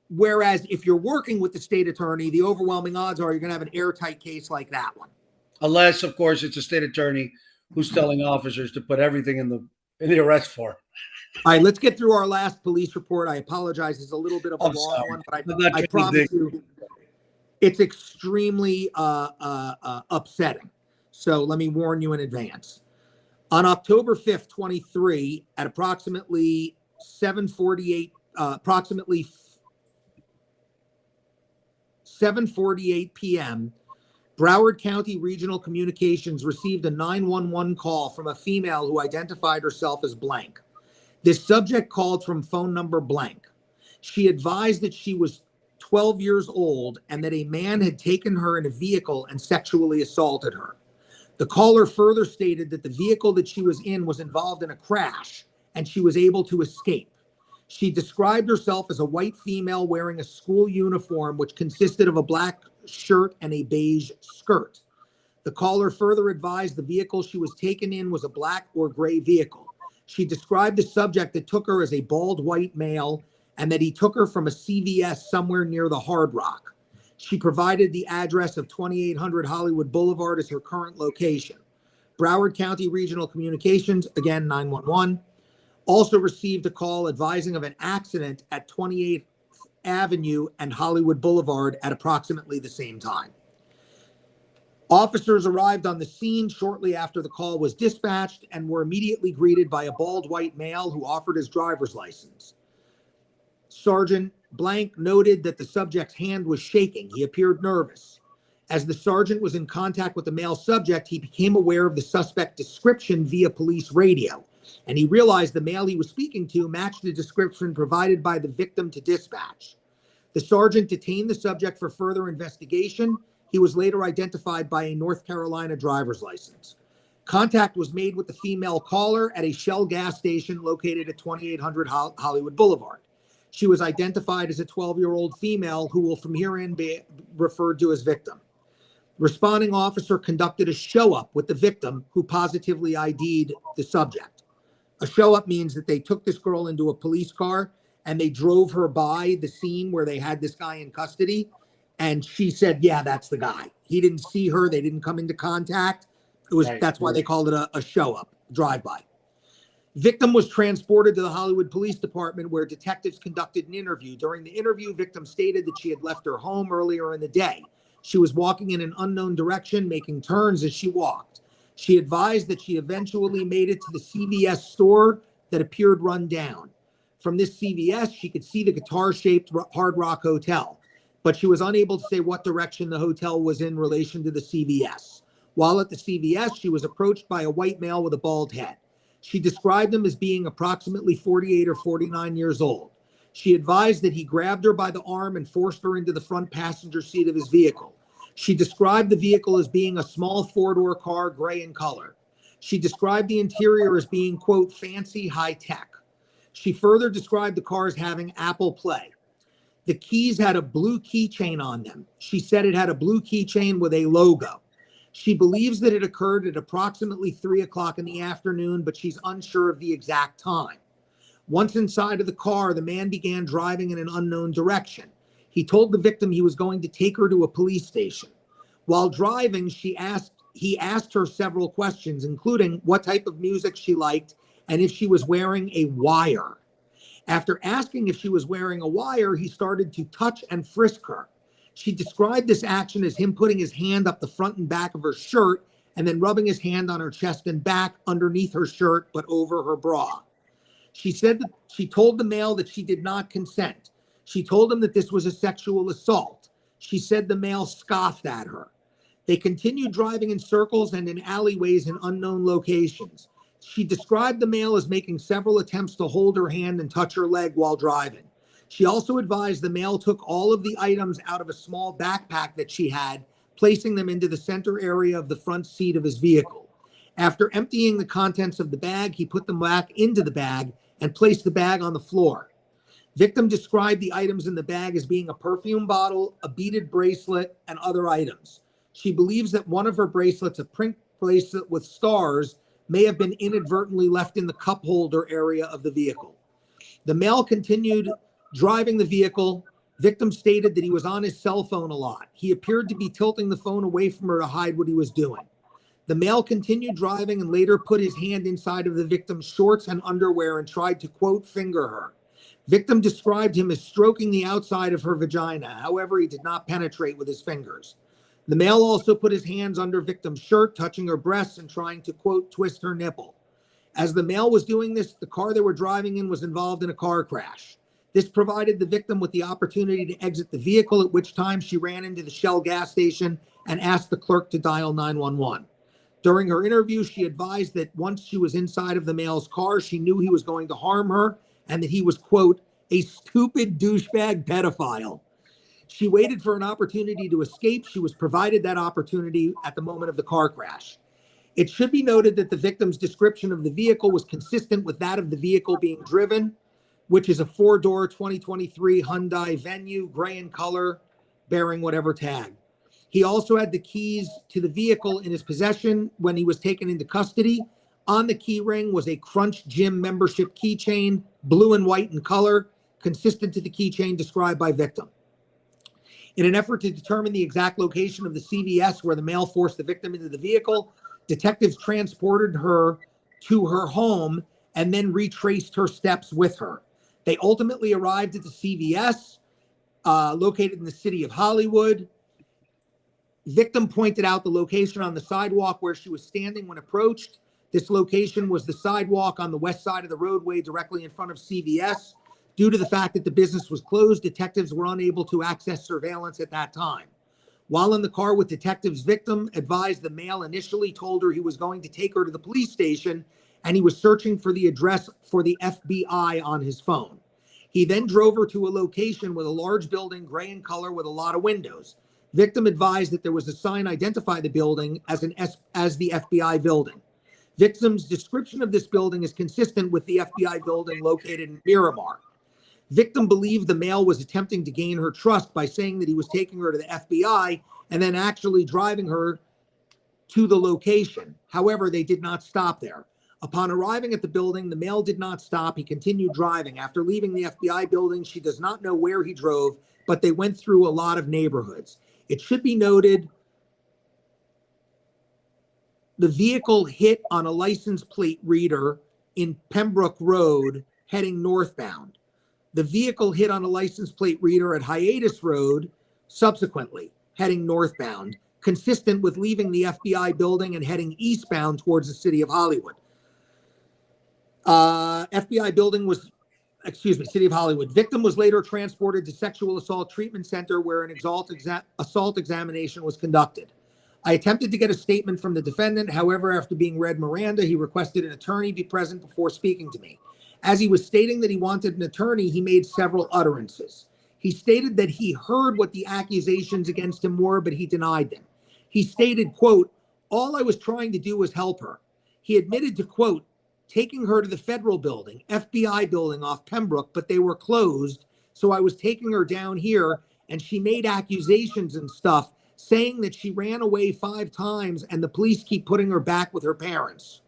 Whereas if you're working with the state attorney, the overwhelming odds are you're going to have an airtight case like that one. Unless, of course, it's a state attorney who's telling officers to put everything in the arrest form. All right, let's get through our last police report. I apologize. It's a little bit of a long one, but I promise you it's extremely upsetting. So let me warn you in advance. On October 5th, 23, at approximately 7:48 p.m., Broward County Regional Communications received a 911 call from a female who identified herself as blank. This subject called from phone number blank. She advised that she was 12 years old and that a man had taken her in a vehicle and sexually assaulted her. The caller further stated that the vehicle that she was in was involved in a crash and she was able to escape. She described herself as a white female wearing a school uniform, which consisted of a black shirt and a beige skirt. The caller further advised the vehicle she was taken in was a black or gray vehicle. She described the subject that took her as a bald white male and that he took her from a CVS somewhere near the Hard Rock. She provided the address of 2800 Hollywood Boulevard as her current location. Broward County Regional Communications, again 911, also received a call advising of an accident at 28th Avenue and Hollywood Boulevard at approximately the same time. Officers arrived on the scene shortly after the call was dispatched and were immediately greeted by a bald white male who offered his driver's license. Sergeant Blank noted that the subject's hand was shaking. He appeared nervous. As the sergeant was in contact with the male subject, he became aware of the suspect description via police radio, and he realized the male he was speaking to matched the description provided by the victim to dispatch. The sergeant detained the subject for further investigation. He was later identified by a North Carolina driver's license. Contact was made with the female caller at a Shell gas station located at 2800 Hollywood Boulevard. She was identified as a 12-year-old female who will from herein be referred to as victim. Responding officer conducted a show-up with the victim who positively ID'd the subject. A show-up means that they took this girl into a police car and they drove her by the scene where they had this guy in custody. And she said, yeah, that's the guy. He didn't see her. They didn't come into contact. That's why they called it a show-up, drive-by. Victim was transported to the Hollywood Police Department where detectives conducted an interview. During the interview, victim stated that she had left her home earlier in the day. She was walking in an unknown direction, making turns as she walked. She advised that she eventually made it to the CVS store that appeared run down. From this CVS, she could see the guitar-shaped Hard Rock Hotel, but she was unable to say what direction the hotel was in relation to the CVS. While at the CVS, she was approached by a white male with a bald head. She described him as being approximately 48 or 49 years old. She advised that he grabbed her by the arm and forced her into the front passenger seat of his vehicle. She described the vehicle as being a small four-door car, gray in color. She described the interior as being, quote, fancy high-tech. She further described the car as having Apple Play. The keys had a blue keychain on them. She said it had a blue keychain with a logo. She believes that it occurred at approximately 3 o'clock in the afternoon, but she's unsure of the exact time. Once inside of the car, the man began driving in an unknown direction. He told the victim he was going to take her to a police station. While driving, he asked her several questions, including what type of music she liked and if she was wearing a wire. After asking if she was wearing a wire, he started to touch and frisk her. She described this action as him putting his hand up the front and back of her shirt and then rubbing his hand on her chest and back underneath her shirt, but over her bra. She said that she told the male that she did not consent. She told him that this was a sexual assault. She said the male scoffed at her. They continued driving in circles and in alleyways in unknown locations. She described the male as making several attempts to hold her hand and touch her leg while driving. She also advised the male took all of the items out of a small backpack that she had, placing them into the center area of the front seat of his vehicle. After emptying the contents of the bag, he put them back into the bag and placed the bag on the floor. Victim described the items in the bag as being a perfume bottle, a beaded bracelet, and other items. She believes that one of her bracelets, a print bracelet with stars, may have been inadvertently left in the cup holder area of the vehicle. The male continued driving the vehicle. Victim stated that he was on his cell phone a lot. He appeared to be tilting the phone away from her to hide what he was doing. The male continued driving and later put his hand inside of the victim's shorts and underwear and tried to, quote, finger her. Victim described him as stroking the outside of her vagina. However, he did not penetrate with his fingers. The male also put his hands under victim's shirt, touching her breasts and trying to, quote, twist her nipple. As the male was doing this, the car they were driving in was involved in a car crash. This provided the victim with the opportunity to exit the vehicle, at which time she ran into the Shell gas station and asked the clerk to dial 911. During her interview, she advised that once she was inside of the male's car, she knew he was going to harm her and that he was, quote, a stupid douchebag pedophile. She waited for an opportunity to escape. She was provided that opportunity at the moment of the car crash. It should be noted that the victim's description of the vehicle was consistent with that of the vehicle being driven, which is a four-door 2023 Hyundai Venue, gray in color, bearing whatever tag. He also had the keys to the vehicle in his possession when he was taken into custody. On the key ring was a Crunch Gym membership keychain, blue and white in color, consistent to the keychain described by victim. In an effort to determine the exact location of the CVS where the male forced the victim into the vehicle, Detectives transported her to her home and then retraced her steps with her. They ultimately arrived at the CVS located in the city of Hollywood. Victim pointed out the location on the sidewalk where she was standing when approached. This location was the sidewalk on the west side of the roadway directly in front of CVS. Due to the fact that the business was closed, detectives were unable to access surveillance at that time. While in the car with detectives, victim advised the male initially told her he was going to take her to the police station and he was searching for the address for the FBI on his phone. He then drove her to a location with a large building, gray in color with a lot of windows. Victim advised that there was a sign identifying the building as the FBI building. Victim's description of this building is consistent with the FBI building located in Miramar. Victim believed the male was attempting to gain her trust by saying that he was taking her to the FBI and then actually driving her to the location. However, they did not stop there. Upon arriving at the building, the male did not stop. He continued driving. After leaving the FBI building, she does not know where he drove, but they went through a lot of neighborhoods. It should be noted the vehicle hit on a license plate reader in Pembroke Road heading northbound. The vehicle hit on a license plate reader at Hiatus Road subsequently, heading northbound, consistent with leaving the FBI building and heading eastbound towards the city of Hollywood. City of Hollywood. Victim was later transported to Sexual Assault Treatment Center where an assault examination was conducted. I attempted to get a statement from the defendant. However, after being read Miranda, he requested an attorney be present before speaking to me. As he was stating that he wanted an attorney, he made several utterances. He stated that he heard what the accusations against him were, but he denied them. He stated, quote, all I was trying to do was help her. He admitted to, quote, taking her to the federal building, FBI building off Pembroke, but they were closed. So I was taking her down here and she made accusations and stuff saying that she ran away 5 times and the police keep putting her back with her parents.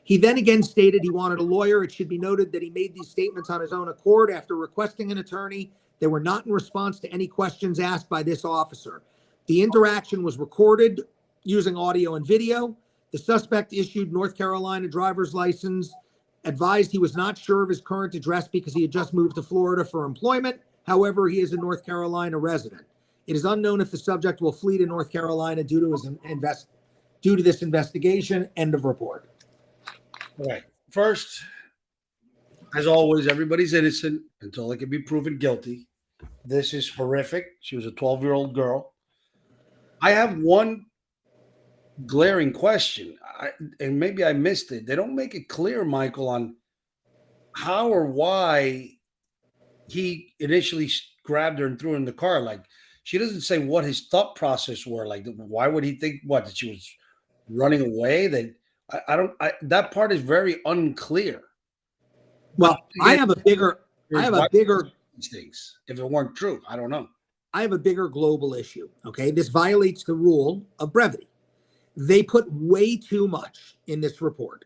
He then again stated he wanted a lawyer. It should be noted that he made these statements on his own accord after requesting an attorney. They were not in response to any questions asked by this officer. The interaction was recorded using audio and video. The suspect issued North Carolina driver's license, advised he was not sure of his current address because he had just moved to Florida for employment. However, he is a North Carolina resident. It is unknown if the subject will flee to North Carolina due to this investigation. End of report. All right. First, as always, everybody's innocent until they can be proven guilty. This is horrific. She was a 12-year-old girl. I have one glaring question, and maybe I missed it. They don't make it clear, Michael, on how or why he initially grabbed her and threw her in the car. Like, she doesn't say what his thought process were. Like, why would he think that she was running away? That part is very unclear. Well, I have a bigger things. If it weren't true, I don't know. I have a bigger global issue. Okay, this violates the rule of brevity. They put way too much in this report.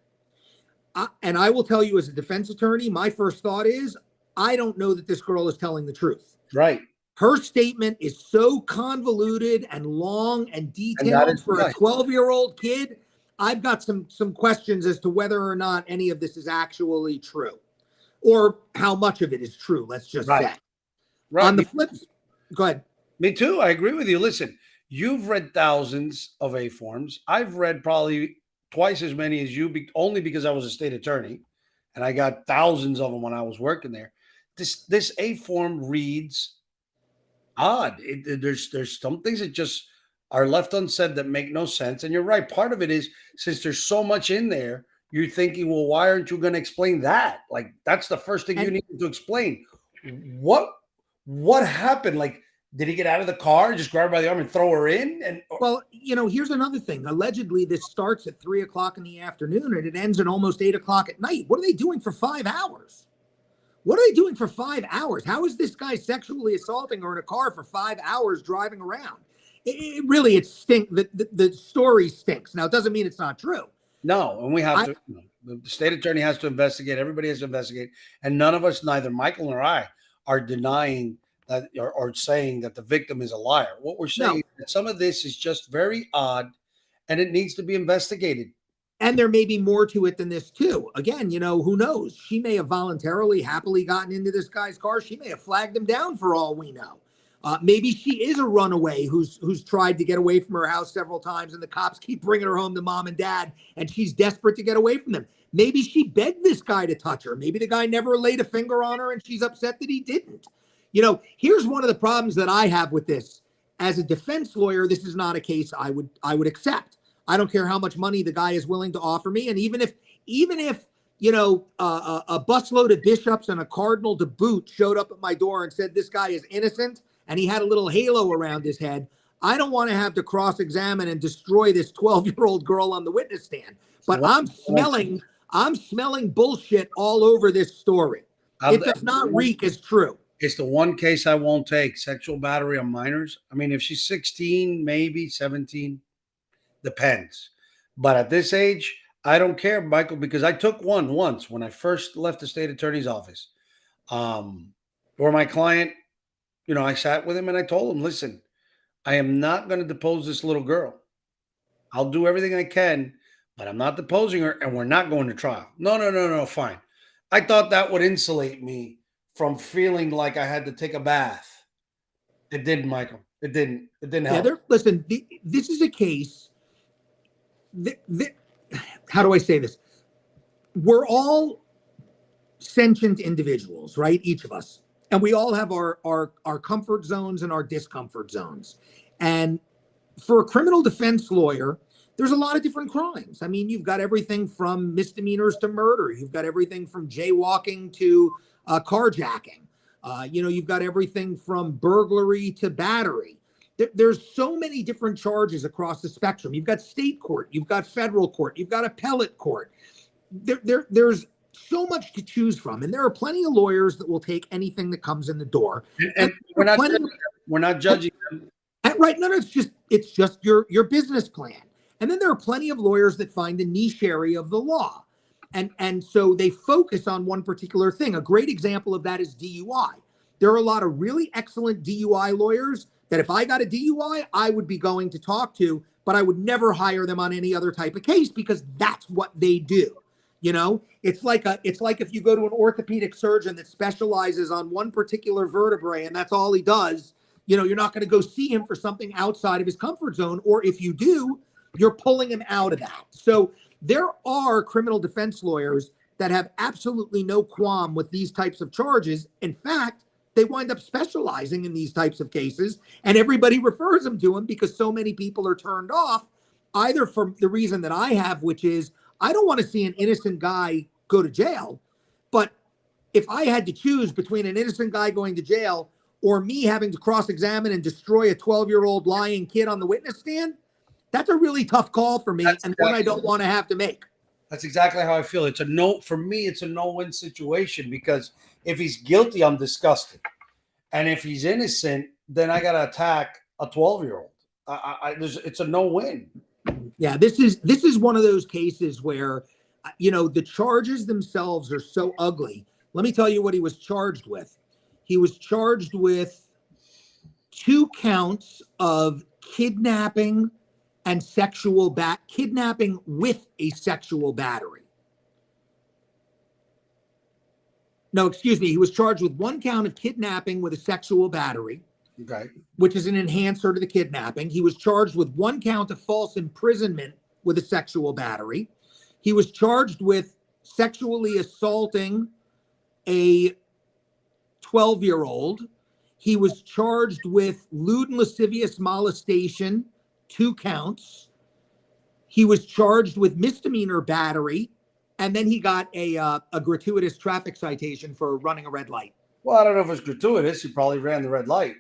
And I will tell you as a defense attorney, my first thought is, I don't know that this girl is telling the truth. Right. Her statement is so convoluted and long and detailed for a 12-year-old kid. I've got some questions as to whether or not any of this is actually true or how much of it is true. Let's just say. Right. On the flip, go ahead. Me too. I agree with you. Listen, you've read thousands of A forms. I've read probably twice as many as you, only because I was a state attorney, and I got thousands of them when I was working there. This A form reads odd. There's some things that just are left unsaid that make no sense. And you're right. Part of it is, since there's so much in there, you're thinking, well, why aren't you going to explain that? Like, that's the first thing you need to explain. What happened? Like, did he get out of the car, just grab her by the arm and throw her in? Well, here's another thing. Allegedly, this starts at 3:00 in the afternoon and it ends at almost 8:00 at night. What are they doing for 5 hours? What are they doing for 5 hours? How is this guy sexually assaulting her in a car for 5 hours driving around? It stinks. The story stinks. Now, it doesn't mean it's not true. No, and we have to. The state attorney has to investigate. Everybody has to investigate. And none of us, neither Michael nor I, are denying that or saying that the victim is a liar. What we're saying is that some of this is just very odd and it needs to be investigated. And there may be more to it than this too. Again, who knows? She may have voluntarily, happily gotten into this guy's car. She may have flagged him down for all we know. Maybe she is a runaway who's tried to get away from her house several times, and the cops keep bringing her home to mom and dad, and she's desperate to get away from them. Maybe she begged this guy to touch her. Maybe the guy never laid a finger on her, and she's upset that he didn't. Here's one of the problems that I have with this. As a defense lawyer, this is not a case I would accept. I don't care how much money the guy is willing to offer me. And even if a busload of bishops and a cardinal to boot showed up at my door and said, this guy is innocent, and he had a little halo around his head, I don't want to have to cross-examine and destroy this 12-year-old girl on the witness stand. But I'm smelling bullshit all over this story. It does not reek as true. It's the one case I won't take, sexual battery on minors. I mean, if she's 16, maybe 17, depends. But at this age, I don't care, Michael, because I took one once when I first left the state attorney's office. Where my client, I sat with him and I told him, listen, I am not going to depose this little girl. I'll do everything I can, but I'm not deposing her, and we're not going to trial. No, fine. I thought that would insulate me from feeling like I had to take a bath. It didn't, Michael. It didn't help. Listen, this is a case. How do I say this? We're all sentient individuals, right? Each of us. And we all have our comfort zones and our discomfort zones. And for a criminal defense lawyer, there's a lot of different crimes. I mean, you've got everything from misdemeanors to murder. You've got everything from jaywalking to carjacking. You've got everything from burglary to battery. There's so many different charges across the spectrum. You've got state court, you've got federal court, you've got appellate court. There's so much to choose from, and there are plenty of lawyers that will take anything that comes in the door. And we're not judging them. Right? No, it's just your business plan. And then there are plenty of lawyers that find a niche area of the law, and so they focus on one particular thing. A great example of that is DUI. There are a lot of really excellent DUI lawyers that if I got a DUI, I would be going to talk to, but I would never hire them on any other type of case because that's what they do. It's like if you go to an orthopedic surgeon that specializes on one particular vertebrae and that's all he does, you're not going to go see him for something outside of his comfort zone. Or if you do, you're pulling him out of that. So there are criminal defense lawyers that have absolutely no qualm with these types of charges. In fact, they wind up specializing in these types of cases, and everybody refers them to them because so many people are turned off, either for the reason that I have, which is I don't want to see an innocent guy go to jail. But if I had to choose between an innocent guy going to jail or me having to cross-examine and destroy a 12-year-old lying kid on the witness stand, that's a really tough call for me, and one I don't want to have to make. That's exactly how I feel. It's a no for me. It's a no-win situation because if he's guilty, I'm disgusted, and if he's innocent, then I got to attack a 12-year-old. It's a no-win. Yeah, this is one of those cases where, the charges themselves are so ugly. Let me tell you what he was charged with. He was charged with 2 counts of kidnapping and kidnapping with a sexual battery. No, excuse me. He was charged with 1 count of kidnapping with a sexual battery, okay, which is an enhancer to the kidnapping. He was charged with 1 count of false imprisonment with a sexual battery. He was charged with sexually assaulting a 12-year-old. He was charged with lewd and lascivious molestation, 2 counts. He was charged with misdemeanor battery, and then he got a gratuitous traffic citation for running a red light. Well, I don't know if it's gratuitous. He probably ran the red light.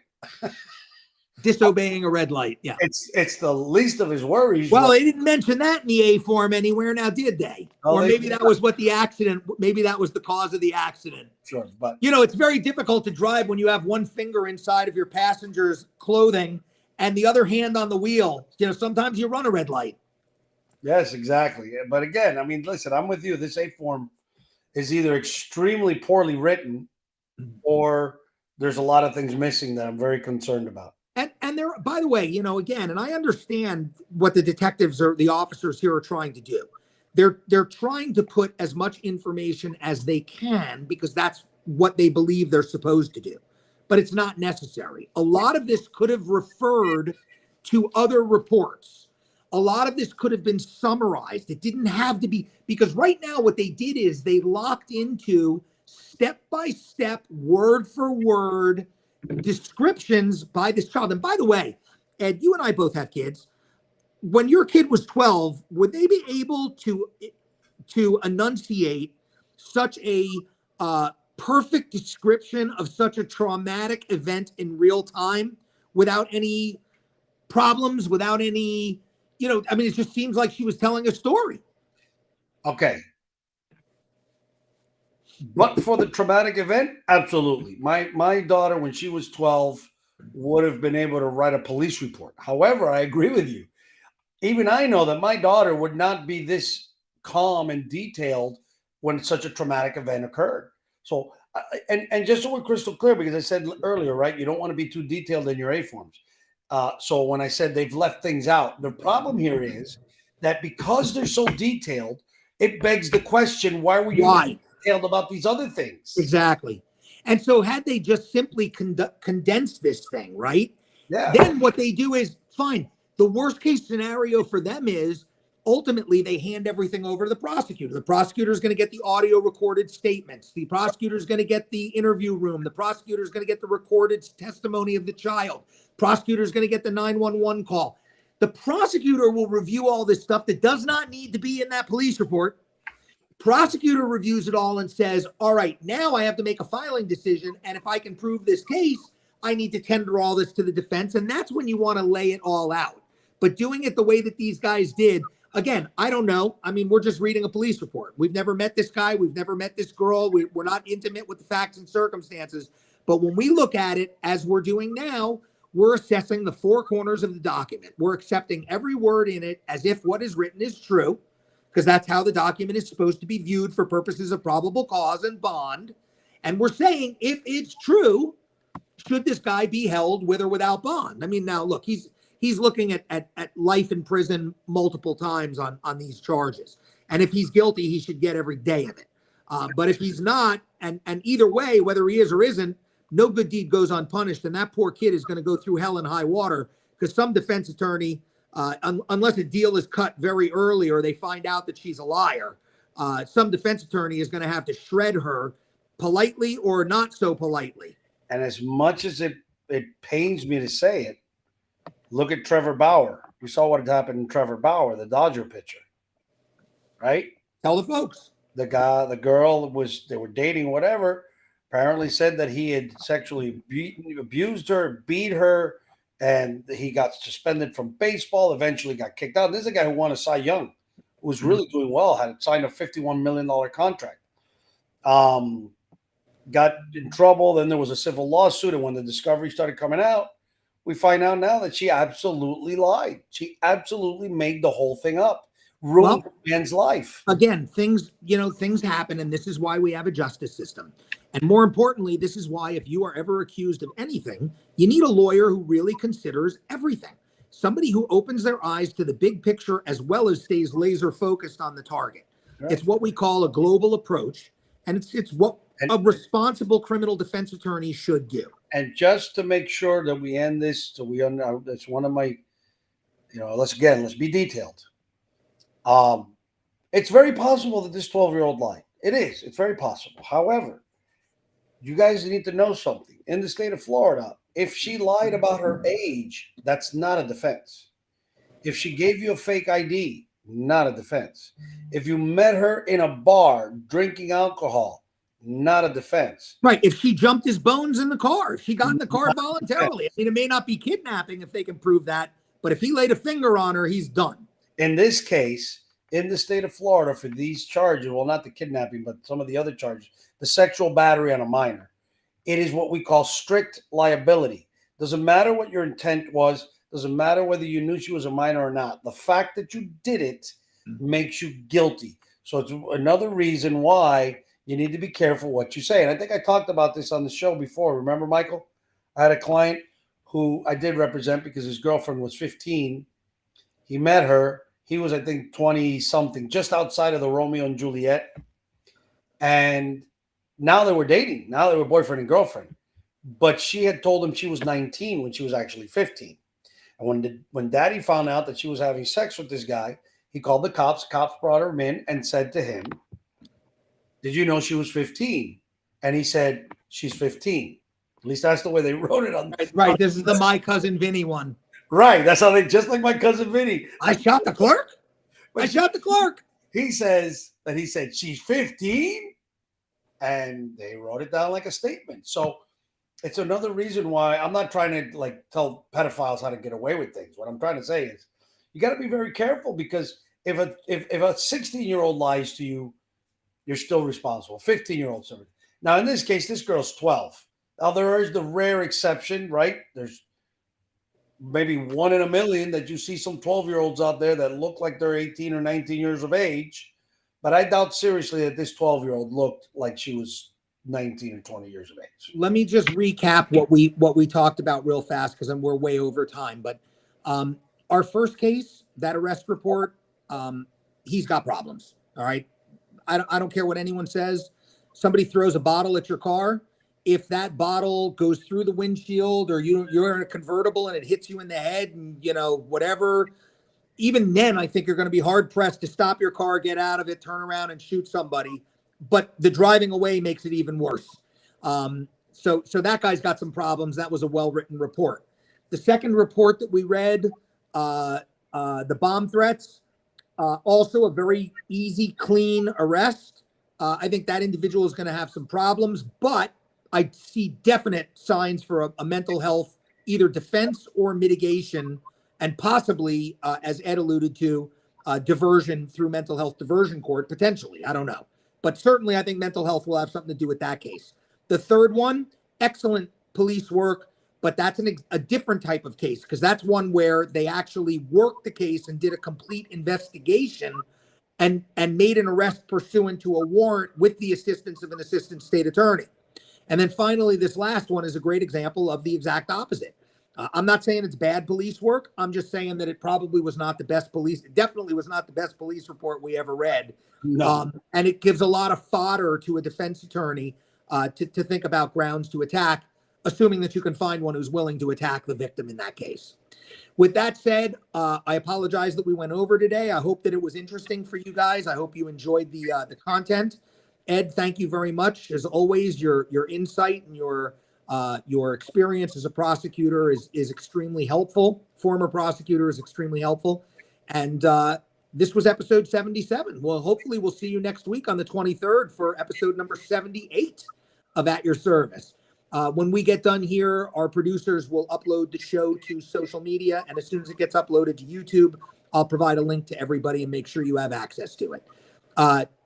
Disobeying a red light, yeah. It's the least of his worries. Well, they didn't mention that in the A form anywhere, now did they? Or maybe that was what the accident, maybe that was the cause of the accident. Sure, but it's very difficult to drive when you have one finger inside of your passenger's clothing and the other hand on the wheel. Sometimes you run a red light. Yes, exactly. But again, I mean, listen, I'm with you. This A form is either extremely poorly written or there's a lot of things missing that I'm very concerned about. And there, by the way, again, and I understand what the detectives or the officers here are trying to do. They're trying to put as much information as they can because that's what they believe they're supposed to do. But it's not necessary. A lot of this could have referred to other reports. A lot of this could have been summarized. It didn't have to be, because right now what they did is they locked into step-by-step, word for word descriptions by this child. And by the way, Ed, you and I both have kids. When your kid was 12, would they be able to enunciate such a perfect description of such a traumatic event in real time without any problems, without any, it just seems like she was telling a story. Okay. But for the traumatic event, absolutely. My daughter, when she was 12, would have been able to write a police report. However, I agree with you. Even I know that my daughter would not be this calm and detailed when such a traumatic event occurred. So, and just so we're crystal clear, because I said earlier, right, you don't want to be too detailed in your A forms. So when I said they've left things out, the problem here is that because they're so detailed, it begs the question, why were you detailed about these other things? Exactly. And so had they just simply condensed this thing, right? Yeah. Then what they do is, fine. The worst case scenario for them is ultimately they hand everything over to the prosecutor. The prosecutor is going to get the audio recorded statements. The prosecutor is going to get the interview room. The prosecutor is going to get the recorded testimony of the child. Prosecutor is going to get the 911 call. The prosecutor will review all this stuff that does not need to be in that police report. Prosecutor reviews it all and says, all right, now I have to make a filing decision. And if I can prove this case, I need to tender all this to the defense. And that's when you want to lay it all out. But doing it the way that these guys did, again, I don't know. I mean, we're just reading a police report. We've never met this guy. We've never met this girl. We're not intimate with the facts and circumstances. But when we look at it, as we're doing now, we're assessing the four corners of the document. We're accepting every word in it as if what is written is true, because that's how the document is supposed to be viewed for purposes of probable cause and bond. And we're saying, if it's true, should this guy be held with or without bond? I mean, now, look, he's looking at life in prison multiple times on these charges. And if he's guilty, he should get every day of it. But if he's not, and either way, whether he is or isn't, no good deed goes unpunished. And that poor kid is going to go through hell and high water because some defense attorney, unless a deal is cut very early or they find out that she's a liar, some defense attorney is going to have to shred her politely or not so politely. And as much as it pains me to say it, look at Trevor Bauer. You saw what had happened in Trevor Bauer, the Dodger pitcher, right? Tell the folks. The girl they were dating, whatever, apparently said that he had sexually abused her, beat her, and he got suspended from baseball, eventually got kicked out. This is a guy who won a Cy Young, who was really doing well, had signed a $51 million contract. Got in trouble, then there was a civil lawsuit, and when the discovery started coming out, we find out now that she absolutely lied. She absolutely made the whole thing up, ruined the man's life. Again, things happen, and this is why we have a justice system. And more importantly, this is why if you are ever accused of anything, you need a lawyer who really considers everything. Somebody who opens their eyes to the big picture as well as stays laser focused on the target. Right. It's what we call a global approach, and it's what a responsible criminal defense attorney should do. And just to make sure that we end this, so that's one of my, let's be detailed. It's very possible that this 12-year-old lied. It is. It's very possible. However, you guys need to know something. In the state of Florida, if she lied about her age, that's not a defense. If she gave you a fake ID, not a defense. If you met her in a bar drinking alcohol, not a defense. Right. If she jumped his bones in the car, if she got in the car voluntarily, I mean, it may not be kidnapping if they can prove that, but if he laid a finger on her, he's done. In this case, in the state of Florida, for these charges, well, not the kidnapping, but some of the other charges, the sexual battery on a minor, it is what we call strict liability. Doesn't matter what your intent was. Doesn't matter whether you knew she was a minor or not. The fact that you did it makes you guilty. So it's another reason why you need to be careful what you say. And I think I talked about this on the show before. Remember, Michael? I had a client who I did represent because his girlfriend was 15. He met her. He was, I think, 20 something, just outside of the Romeo and Juliet. And now they were dating. Now they were boyfriend and girlfriend. But she had told him she was 19 when she was actually 15. And when daddy found out that she was having sex with this guy, he called the cops. Cops brought her in and said to him, "Did you know she was 15?" And he said, "She's 15." At least that's the way they wrote it on. Right. This is the My Cousin Vinny one. Right. That's how they, just like My Cousin Vinny. I shot the clerk. I shot the clerk. He says that he said she's 15, and they wrote it down like a statement. So it's another reason why I'm not trying to like tell pedophiles how to get away with things. What I'm trying to say is you got to be very careful, because if a 16-year-old lies to you, you're still responsible. 15-year-old. Now, in this case, this girl's 12. Now, there is the rare exception, right? There's maybe 1 in a million that you see some 12-year-olds out there that look like they're 18 or 19 years of age. But I doubt seriously that this 12-year-old looked like she was 19 or 20 years of age. Let me just recap what we talked about real fast, because we're way over time. But our first case, that arrest report, he's got problems. All right. I don't care what anyone says. Somebody throws a bottle at your car. If that bottle goes through the windshield, or you're in a convertible and it hits you in the head, and whatever, even then I think you're going to be hard pressed to stop your car, get out of it, turn around and shoot somebody. But the driving away makes it even worse. So that guy's got some problems. That was a well-written report. The second report that we read, the bomb threats, also a very easy, clean arrest. I think that individual is going to have some problems, but I see definite signs for a mental health, either defense or mitigation, and possibly, as Ed alluded to, diversion through mental health diversion court, potentially. I don't know. But certainly I think mental health will have something to do with that case. The third one, excellent police work, but that's a different type of case, because that's one where they actually worked the case and did a complete investigation and made an arrest pursuant to a warrant with the assistance of an assistant state attorney. And then finally, this last one is a great example of the exact opposite. I'm not saying it's bad police work. I'm just saying that it probably was not the best police. It definitely was not the best police report we ever read. No. And it gives a lot of fodder to a defense attorney to think about grounds to attack, assuming that you can find one who's willing to attack the victim in that case. With that said, I apologize that we went over today. I hope that it was interesting for you guys. I hope you enjoyed the content. Ed, thank you very much. As always, your insight and your experience as a prosecutor is extremely helpful. Former prosecutor is extremely helpful. And this was episode 77. Well, hopefully we'll see you next week on the 23rd for episode number 78 of At Your Service. When we get done here, our producers will upload the show to social media. And as soon as it gets uploaded to YouTube, I'll provide a link to everybody and make sure you have access to it.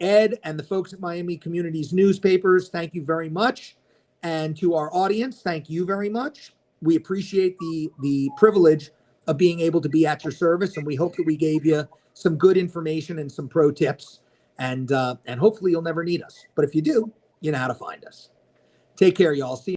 Ed and the folks at Miami Communities Newspapers, thank you very much. And to our audience, thank you very much. We appreciate the privilege of being able to be at your service, and we hope that we gave you some good information and some pro tips. And hopefully you'll never need us. But if you do, you know how to find us. Take care, y'all. See you.